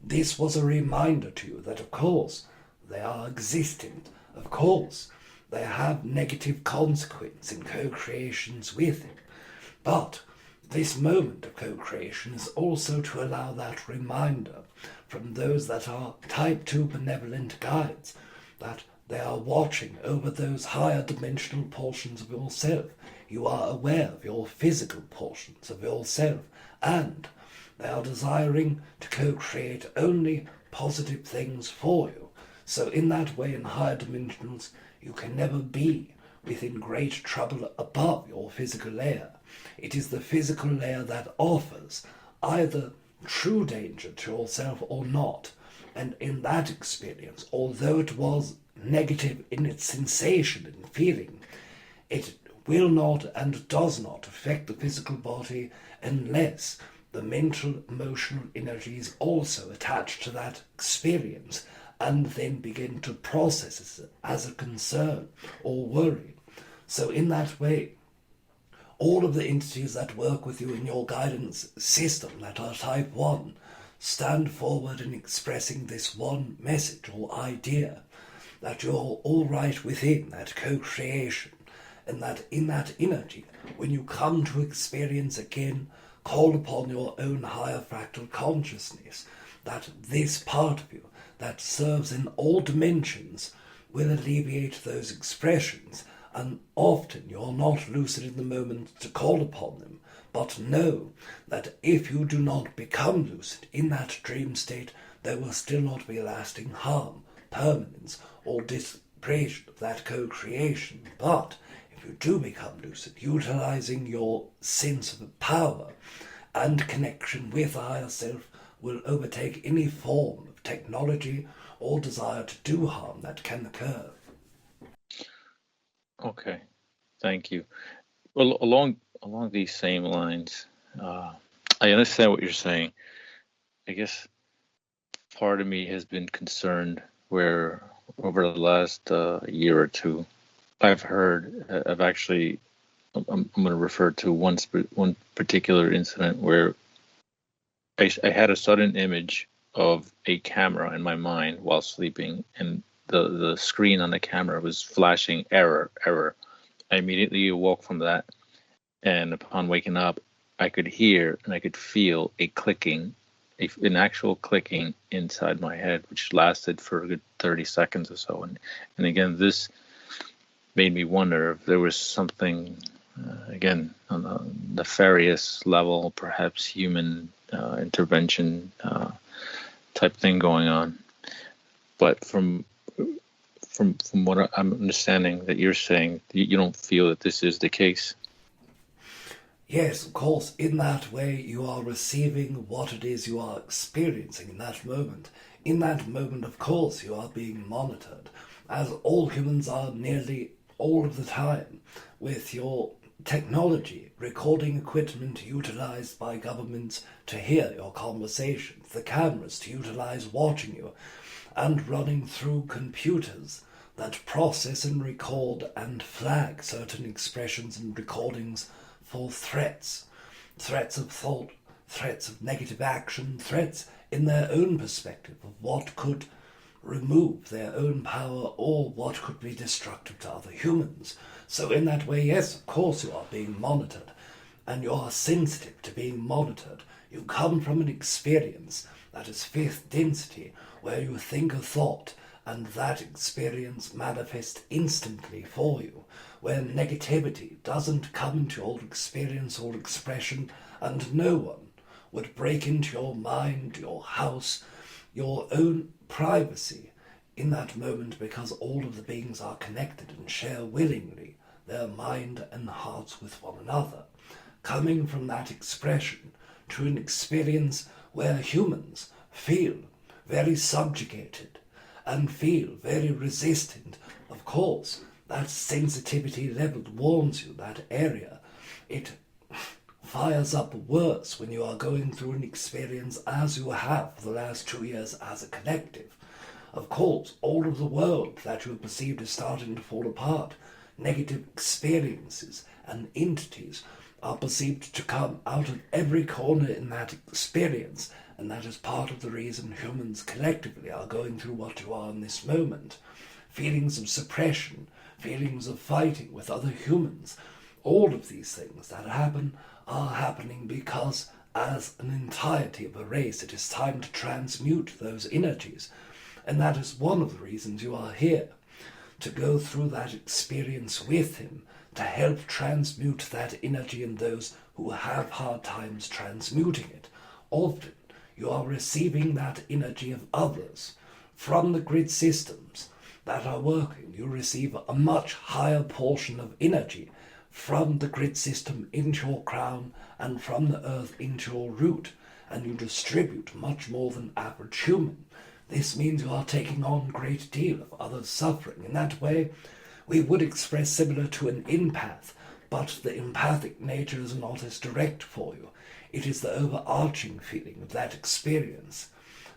This was a reminder to you that, of course, they are existent. Of course, they have negative consequence in co-creations with it. But this moment of co-creation is also to allow that reminder from those that are type 2 benevolent guides that they are watching over those higher dimensional portions of yourself. You are aware of your physical portions of yourself, and they are desiring to co-create only positive things for you. So in that way, in higher dimensions, you can never be within great trouble above your physical layer. It is the physical layer that offers either true danger to yourself or not. And in that experience, although it was negative in its sensation and feeling, it will not and does not affect the physical body unless the mental, emotional energy is also attached to that experience and then begin to process it as a concern or worry. So in that way, all of the entities that work with you in your guidance system that are type 1 stand forward in expressing this one message or idea, that you're all right within that co-creation, and that in that energy, when you come to experience again, call upon your own higher fractal consciousness, that this part of you that serves in all dimensions will alleviate those expressions. And often you're not lucid in the moment to call upon them, but know that if you do not become lucid in that dream state, there will still not be lasting harm, permanence, or dispersion of that co-creation. But if you do become lucid, utilizing your sense of power and connection with the higher self will overtake any form of technology or desire to do harm that can occur. Okay, thank you. Well, along these same lines, I understand what you're saying. I guess part of me has been concerned where over the last year or two, I've actually, I'm going to refer to one particular incident where I had a sudden image of a camera in my mind while sleeping, and the screen on the camera was flashing error. I immediately awoke from that, and upon waking up, I could hear and I could feel a clicking, an actual clicking inside my head, which lasted for a good 30 seconds or so. And again, this made me wonder if there was something, again, on a nefarious level, perhaps human intervention type thing going on. But from what I'm understanding that you're saying, you don't feel that this is the case. Yes, of course, in that way you are receiving what it is you are experiencing in that moment. In that moment, of course, you are being monitored, as all humans are nearly all of the time, with your technology, recording equipment utilized by governments to hear your conversations, the cameras to utilize watching you, and running through computers that process and record and flag certain expressions and recordings for threats of thought, threats of negative action, threats in their own perspective of what could remove their own power or what could be destructive to other humans. So in that way, yes, of course you are being monitored, and you are sensitive to being monitored. You come from an experience that is fifth density, where you think a thought, and that experience manifests instantly for you, where negativity doesn't come into your experience or expression, and no one would break into your mind, your house, your own privacy in that moment, because all of the beings are connected and share willingly their mind and hearts with one another, coming from that expression to an experience where humans feel very subjugated and feel very resistant. Of course, that sensitivity level warns you that area. It fires up worse when you are going through an experience as you have for the last 2 years as a collective. Of course, all of the world that you have perceived is starting to fall apart. Negative experiences and entities are perceived to come out of every corner in that experience, and that is part of the reason humans collectively are going through what you are in this moment. Feelings of suppression, feelings of fighting with other humans, all of these things that happen are happening because as an entirety of a race it is time to transmute those energies, and that is one of the reasons you are here, to go through that experience with him, to help transmute that energy in those who have hard times transmuting it. Often you are receiving that energy of others from the grid systems that are working. You receive a much higher portion of energy from the grid system into your crown and from the earth into your root, and you distribute much more than average human. This means you are taking on a great deal of others' suffering. In that way, we would express similar to an empath, but the empathic nature is not as direct for you. It is the overarching feeling of that experience.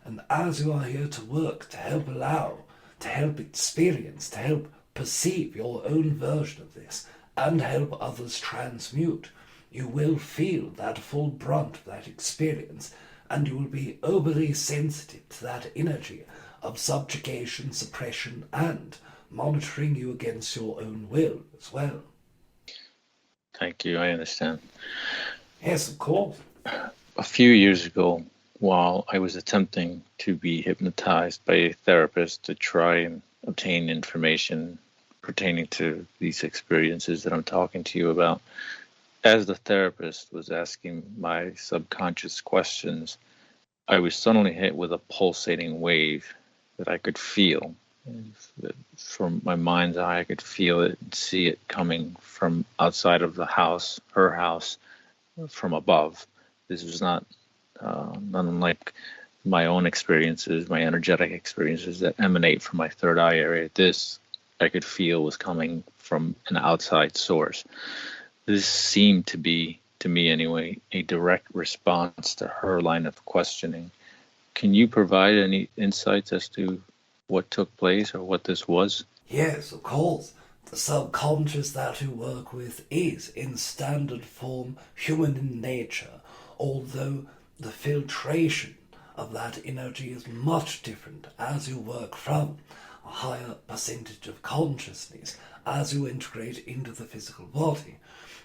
And as you are here to work, to help allow, to help experience, to help perceive your own version of this, and help others transmute, you will feel that full brunt of that experience, and you will be overly sensitive to that energy of subjugation, suppression, and monitoring you against your own will as well. Thank you, I understand. Yes, of course. A few years ago, while I was attempting to be hypnotized by a therapist to try and obtain information pertaining to these experiences that I'm talking to you about, as the therapist was asking my subconscious questions, I was suddenly hit with a pulsating wave that I could feel. From my mind's eye, I could feel it and see it coming from outside of the house, her house, from above. This was not unlike my own experiences, my energetic experiences that emanate from my third eye area. This I could feel was coming from an outside source. This seemed to be, to me anyway, a direct response to her line of questioning. Can you provide any insights as to what took place or what this was? Yes, of course. The subconscious that you work with is, in standard form, human in nature, although the filtration of that energy is much different as you work from a higher percentage of consciousness as you integrate into the physical body,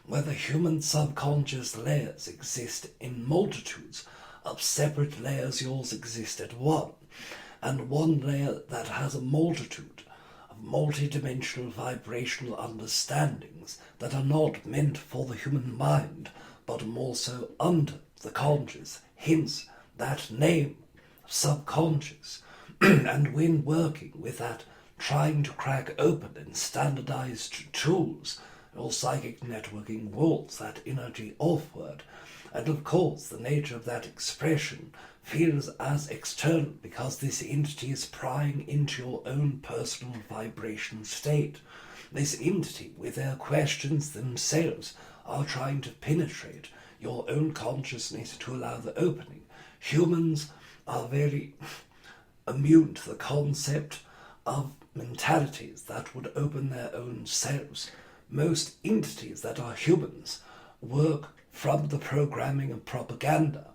where the human subconscious layers exist in multitudes of separate layers. Yours exist at one, and one layer that has a multitude of multidimensional vibrational understandings that are not meant for the human mind, but more so under the conscious, hence that name, subconscious. And when working with that, trying to crack open and standardized tools, your psychic networking walls that energy offward, and of course the nature of that expression feels as external because this entity is prying into your own personal vibration state. This entity, with their questions themselves, are trying to penetrate your own consciousness to allow the opening. Humans are very immune to the concept of mentalities that would open their own selves. Most entities that are humans work from the programming of propaganda.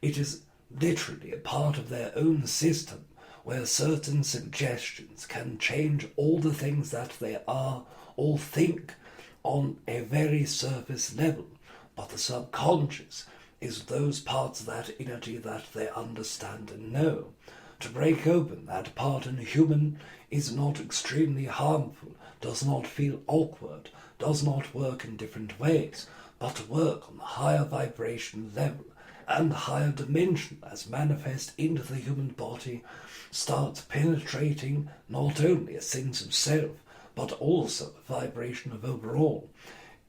It is literally a part of their own system where certain suggestions can change all the things that they are or think on a very surface level. But the subconscious is those parts of that energy that they understand and know. To break open that part in a human is not extremely harmful, does not feel awkward, does not work in different ways, but to work on the higher vibration level and higher dimension as manifest into the human body starts penetrating not only a sense of self, but also a vibration of overall.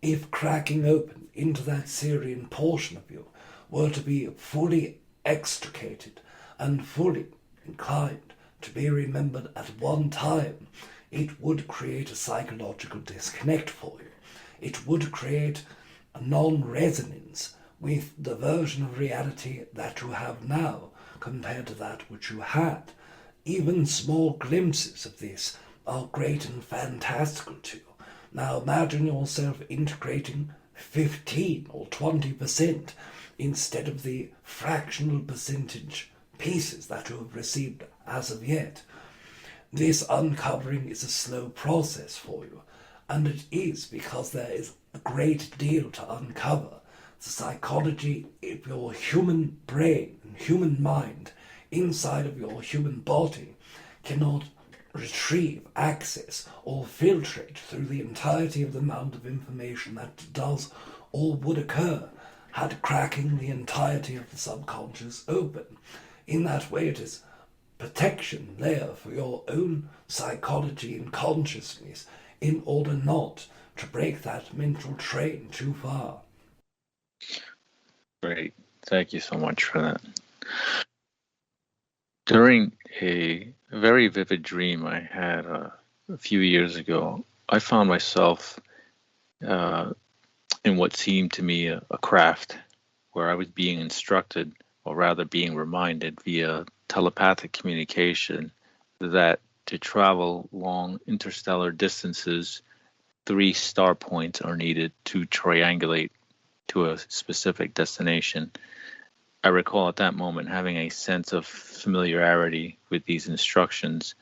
If cracking open into that Seren portion of you were to be fully extricated and fully inclined to be remembered at one time, it would create a psychological disconnect for you. It would create a non-resonance with the version of reality that you have now compared to that which you had. Even small glimpses of this are great and fantastical to you. Now imagine yourself integrating 15 or 20% instead of the fractional percentage pieces that you have received as of yet. This uncovering is a slow process for you, and it is because there is a great deal to uncover. The psychology of your human brain and human mind inside of your human body cannot retrieve, access, or filtrate through the entirety of the amount of information that does or would occur had cracking the entirety of the subconscious open. In that way, it is protection layer for your own psychology and consciousness in order not to break that mental train too far. Great. Thank you so much for that. During a very vivid dream I had a few years ago, I found myself in what seemed to me a craft where I was being instructed, or rather being reminded via telepathic communication, that to travel long interstellar distances, 3 star points are needed to triangulate to a specific destination. I recall at that moment having a sense of familiarity with these instructions.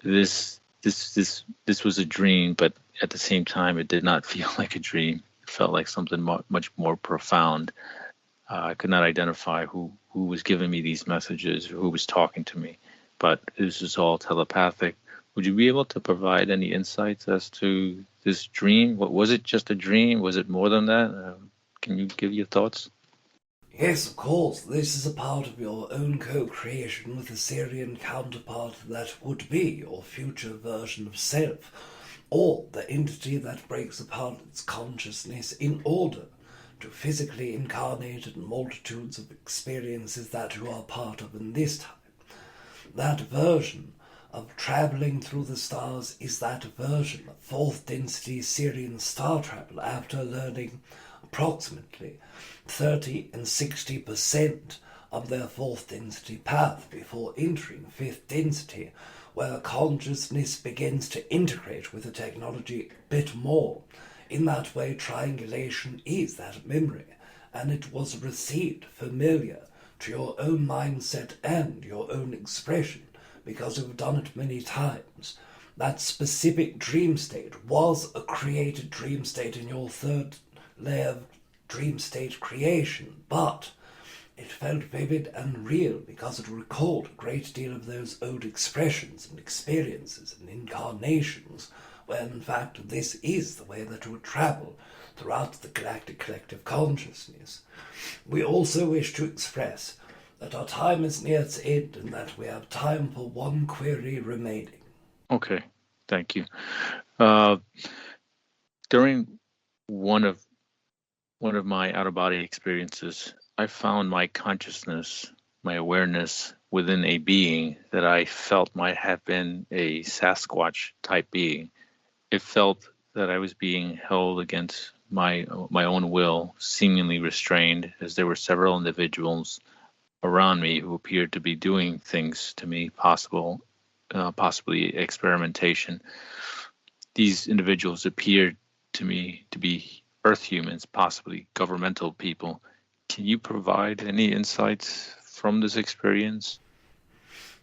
This was a dream, but at the same time, it did not feel like a dream. It felt like something much more profound. I could not identify who was giving me these messages or who was talking to me, but this was all telepathic. Would you be able to provide any insights as to this dream? What was it? Just a dream? Was it more than that? Can you give your thoughts? Yes, of course. This is a part of your own co-creation with a Seren counterpart that would be your future version of self, or the entity that breaks apart its consciousness in order to physically incarnate in multitudes of experiences that you are part of in this time. That version of traveling through the stars is that version of fourth density Seren star travel after learning approximately 30 and 60% of their fourth density path before entering fifth density, where consciousness begins to integrate with the technology a bit more. In that way, triangulation is that memory, and it was received familiar to your own mindset and your own expression, because you've done it many times. That specific dream state was a created dream state in your third layer of dream state creation, but it felt vivid and real because it recalled a great deal of those old expressions and experiences and incarnations, when in fact this is the way that you would travel throughout the galactic collective consciousness. We also wish to express that our time is near its end and that we have time for one query remaining. Okay, thank you. During one of my out-of-body experiences, I found my consciousness, my awareness within a being that I felt might have been a Sasquatch type being. It felt that I was being held against my own will, seemingly restrained, as there were several individuals around me who appeared to be doing things to me, possibly experimentation. These individuals appeared to me to be Earth humans, possibly governmental people. Can you provide any insights from this experience?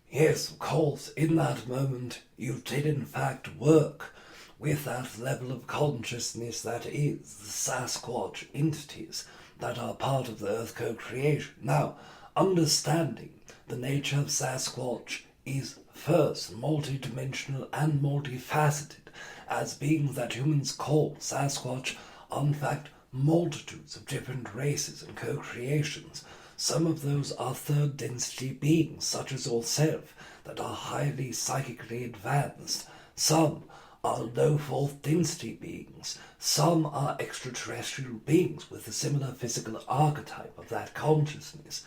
Yes, of course. In that moment, you did in fact work with that level of consciousness that is the Sasquatch entities that are part of the Earth co-creation. Now, understanding the nature of Sasquatch is first multidimensional and multifaceted, as beings that humans call Sasquatch are in fact multitudes of different races and co-creations. Some of those are third density beings, such as yourself, that are highly psychically advanced. Some are low fourth density beings. Some are extraterrestrial beings with a similar physical archetype of that consciousness.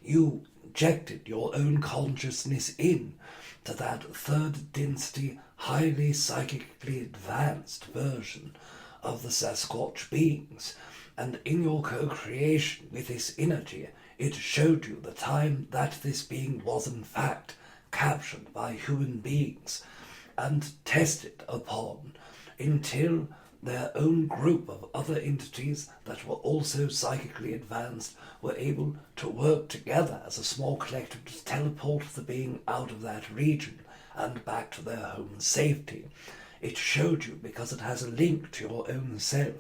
You injected your own consciousness in to that third density, highly psychically advanced version of the Sasquatch beings, and in your co-creation with this energy, it showed you the time that this being was in fact captured by human beings and tested upon until their own group of other entities that were also psychically advanced were able to work together as a small collective to teleport the being out of that region and back to their home safety. It showed you because it has a link to your own self.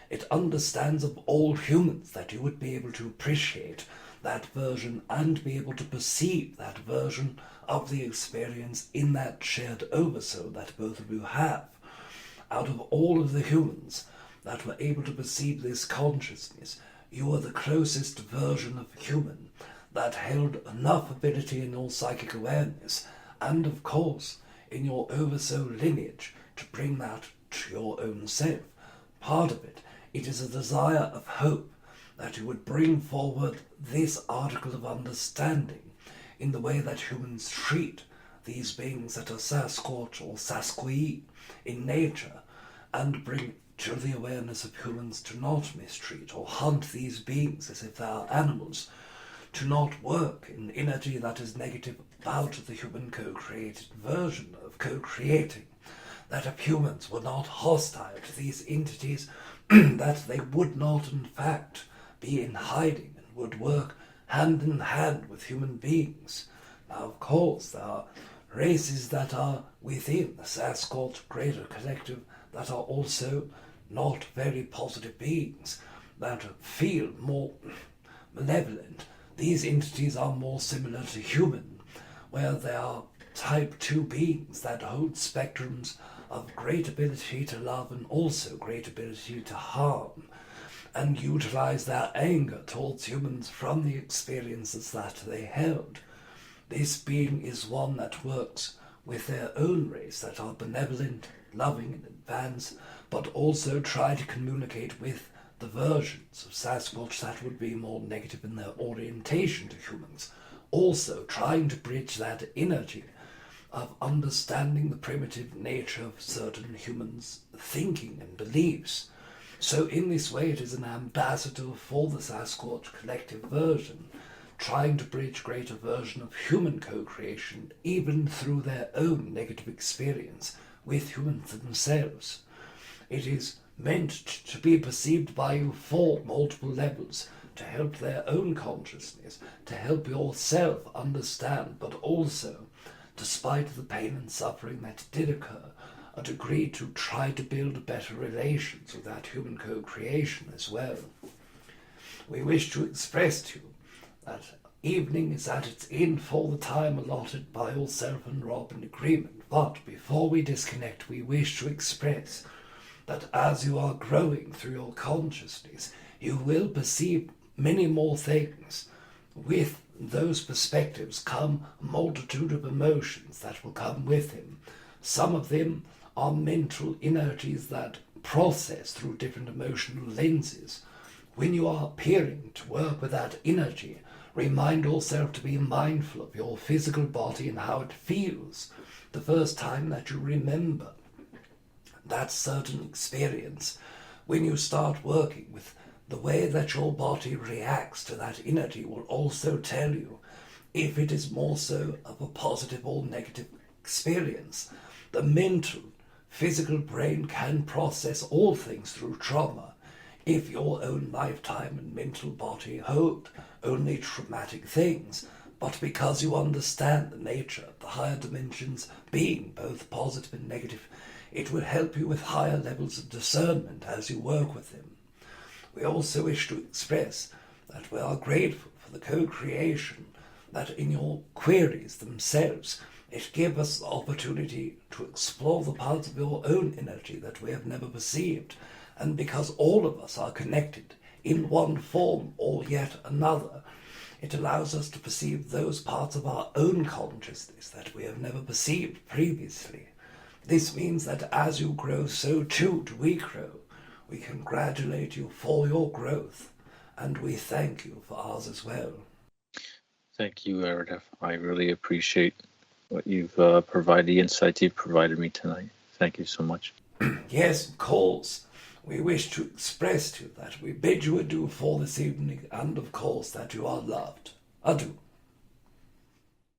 It understands of all humans that you would be able to appreciate that version and be able to perceive that version of the experience in that shared oversoul that both of you have. Out of all of the humans that were able to perceive this consciousness, you were the closest version of human that held enough ability in your psychic awareness and, of course, in your oversoul lineage to bring that to your own self. Part of it is a desire of hope that you would bring forward this article of understanding in the way that humans treat these beings that are Sasquatch or Sasqui in nature, and bring to the awareness of humans to not mistreat or hunt these beings as if they are animals, to not work in energy that is negative about the human co-created version of co-creating, that if humans were not hostile to these entities, that they would not in fact be in hiding and would work hand in hand with human beings. Now, of course, there are races that are within the Sasquatch greater collective that are also not very positive beings, that feel more malevolent. These entities are more similar to human, where they are type 2 beings that hold spectrums of great ability to love and also great ability to harm, and utilize their anger towards humans from the experiences that they held. This being is one that works with their own race that are benevolent, loving and advanced, but also try to communicate with the versions of Sasquatch that would be more negative in their orientation to humans, also trying to bridge that energy of understanding the primitive nature of certain humans' thinking and beliefs. So in this way it is an ambassador for the Sasquatch collective version, trying to bridge greater version of human co-creation even through their own negative experience with humans themselves. It is meant to be perceived by you for multiple levels, to help their own consciousness, to help yourself understand, but also, despite the pain and suffering that did occur, a degree to try to build better relations with that human co-creation as well. We wish to express to you that evening is at its end for the time allotted by yourself and Rob in agreement, but before we disconnect we wish to express that as you are growing through your consciousness, you will perceive many more things. With those perspectives come a multitude of emotions that will come with him. Some of them are mental energies that process through different emotional lenses. When you are appearing to work with that energy, remind yourself to be mindful of your physical body and how it feels the first time that you remember that certain experience. When you start working with the way that your body reacts to that energy will also tell you if it is more so of a positive or negative experience. The mental, physical brain can process all things through trauma. If your own lifetime and mental body hold only traumatic things, but because you understand the nature of the higher dimensions being both positive and negative, it will help you with higher levels of discernment as you work with them. We also wish to express that we are grateful for the co-creation, that in your queries themselves, it gives us the opportunity to explore the parts of your own energy that we have never perceived, And because all of us are connected in one form or yet another, it allows us to perceive those parts of our own consciousness that we have never perceived previously. This means that as you grow, so too do we grow. We congratulate you for your growth, and we thank you for ours as well. Thank you, Aridif. I really appreciate what you've provided, the insights you've provided me tonight. Thank you so much. Yes, of course. We wish to express to you that we bid you adieu for this evening, and of course that you are loved. Adieu.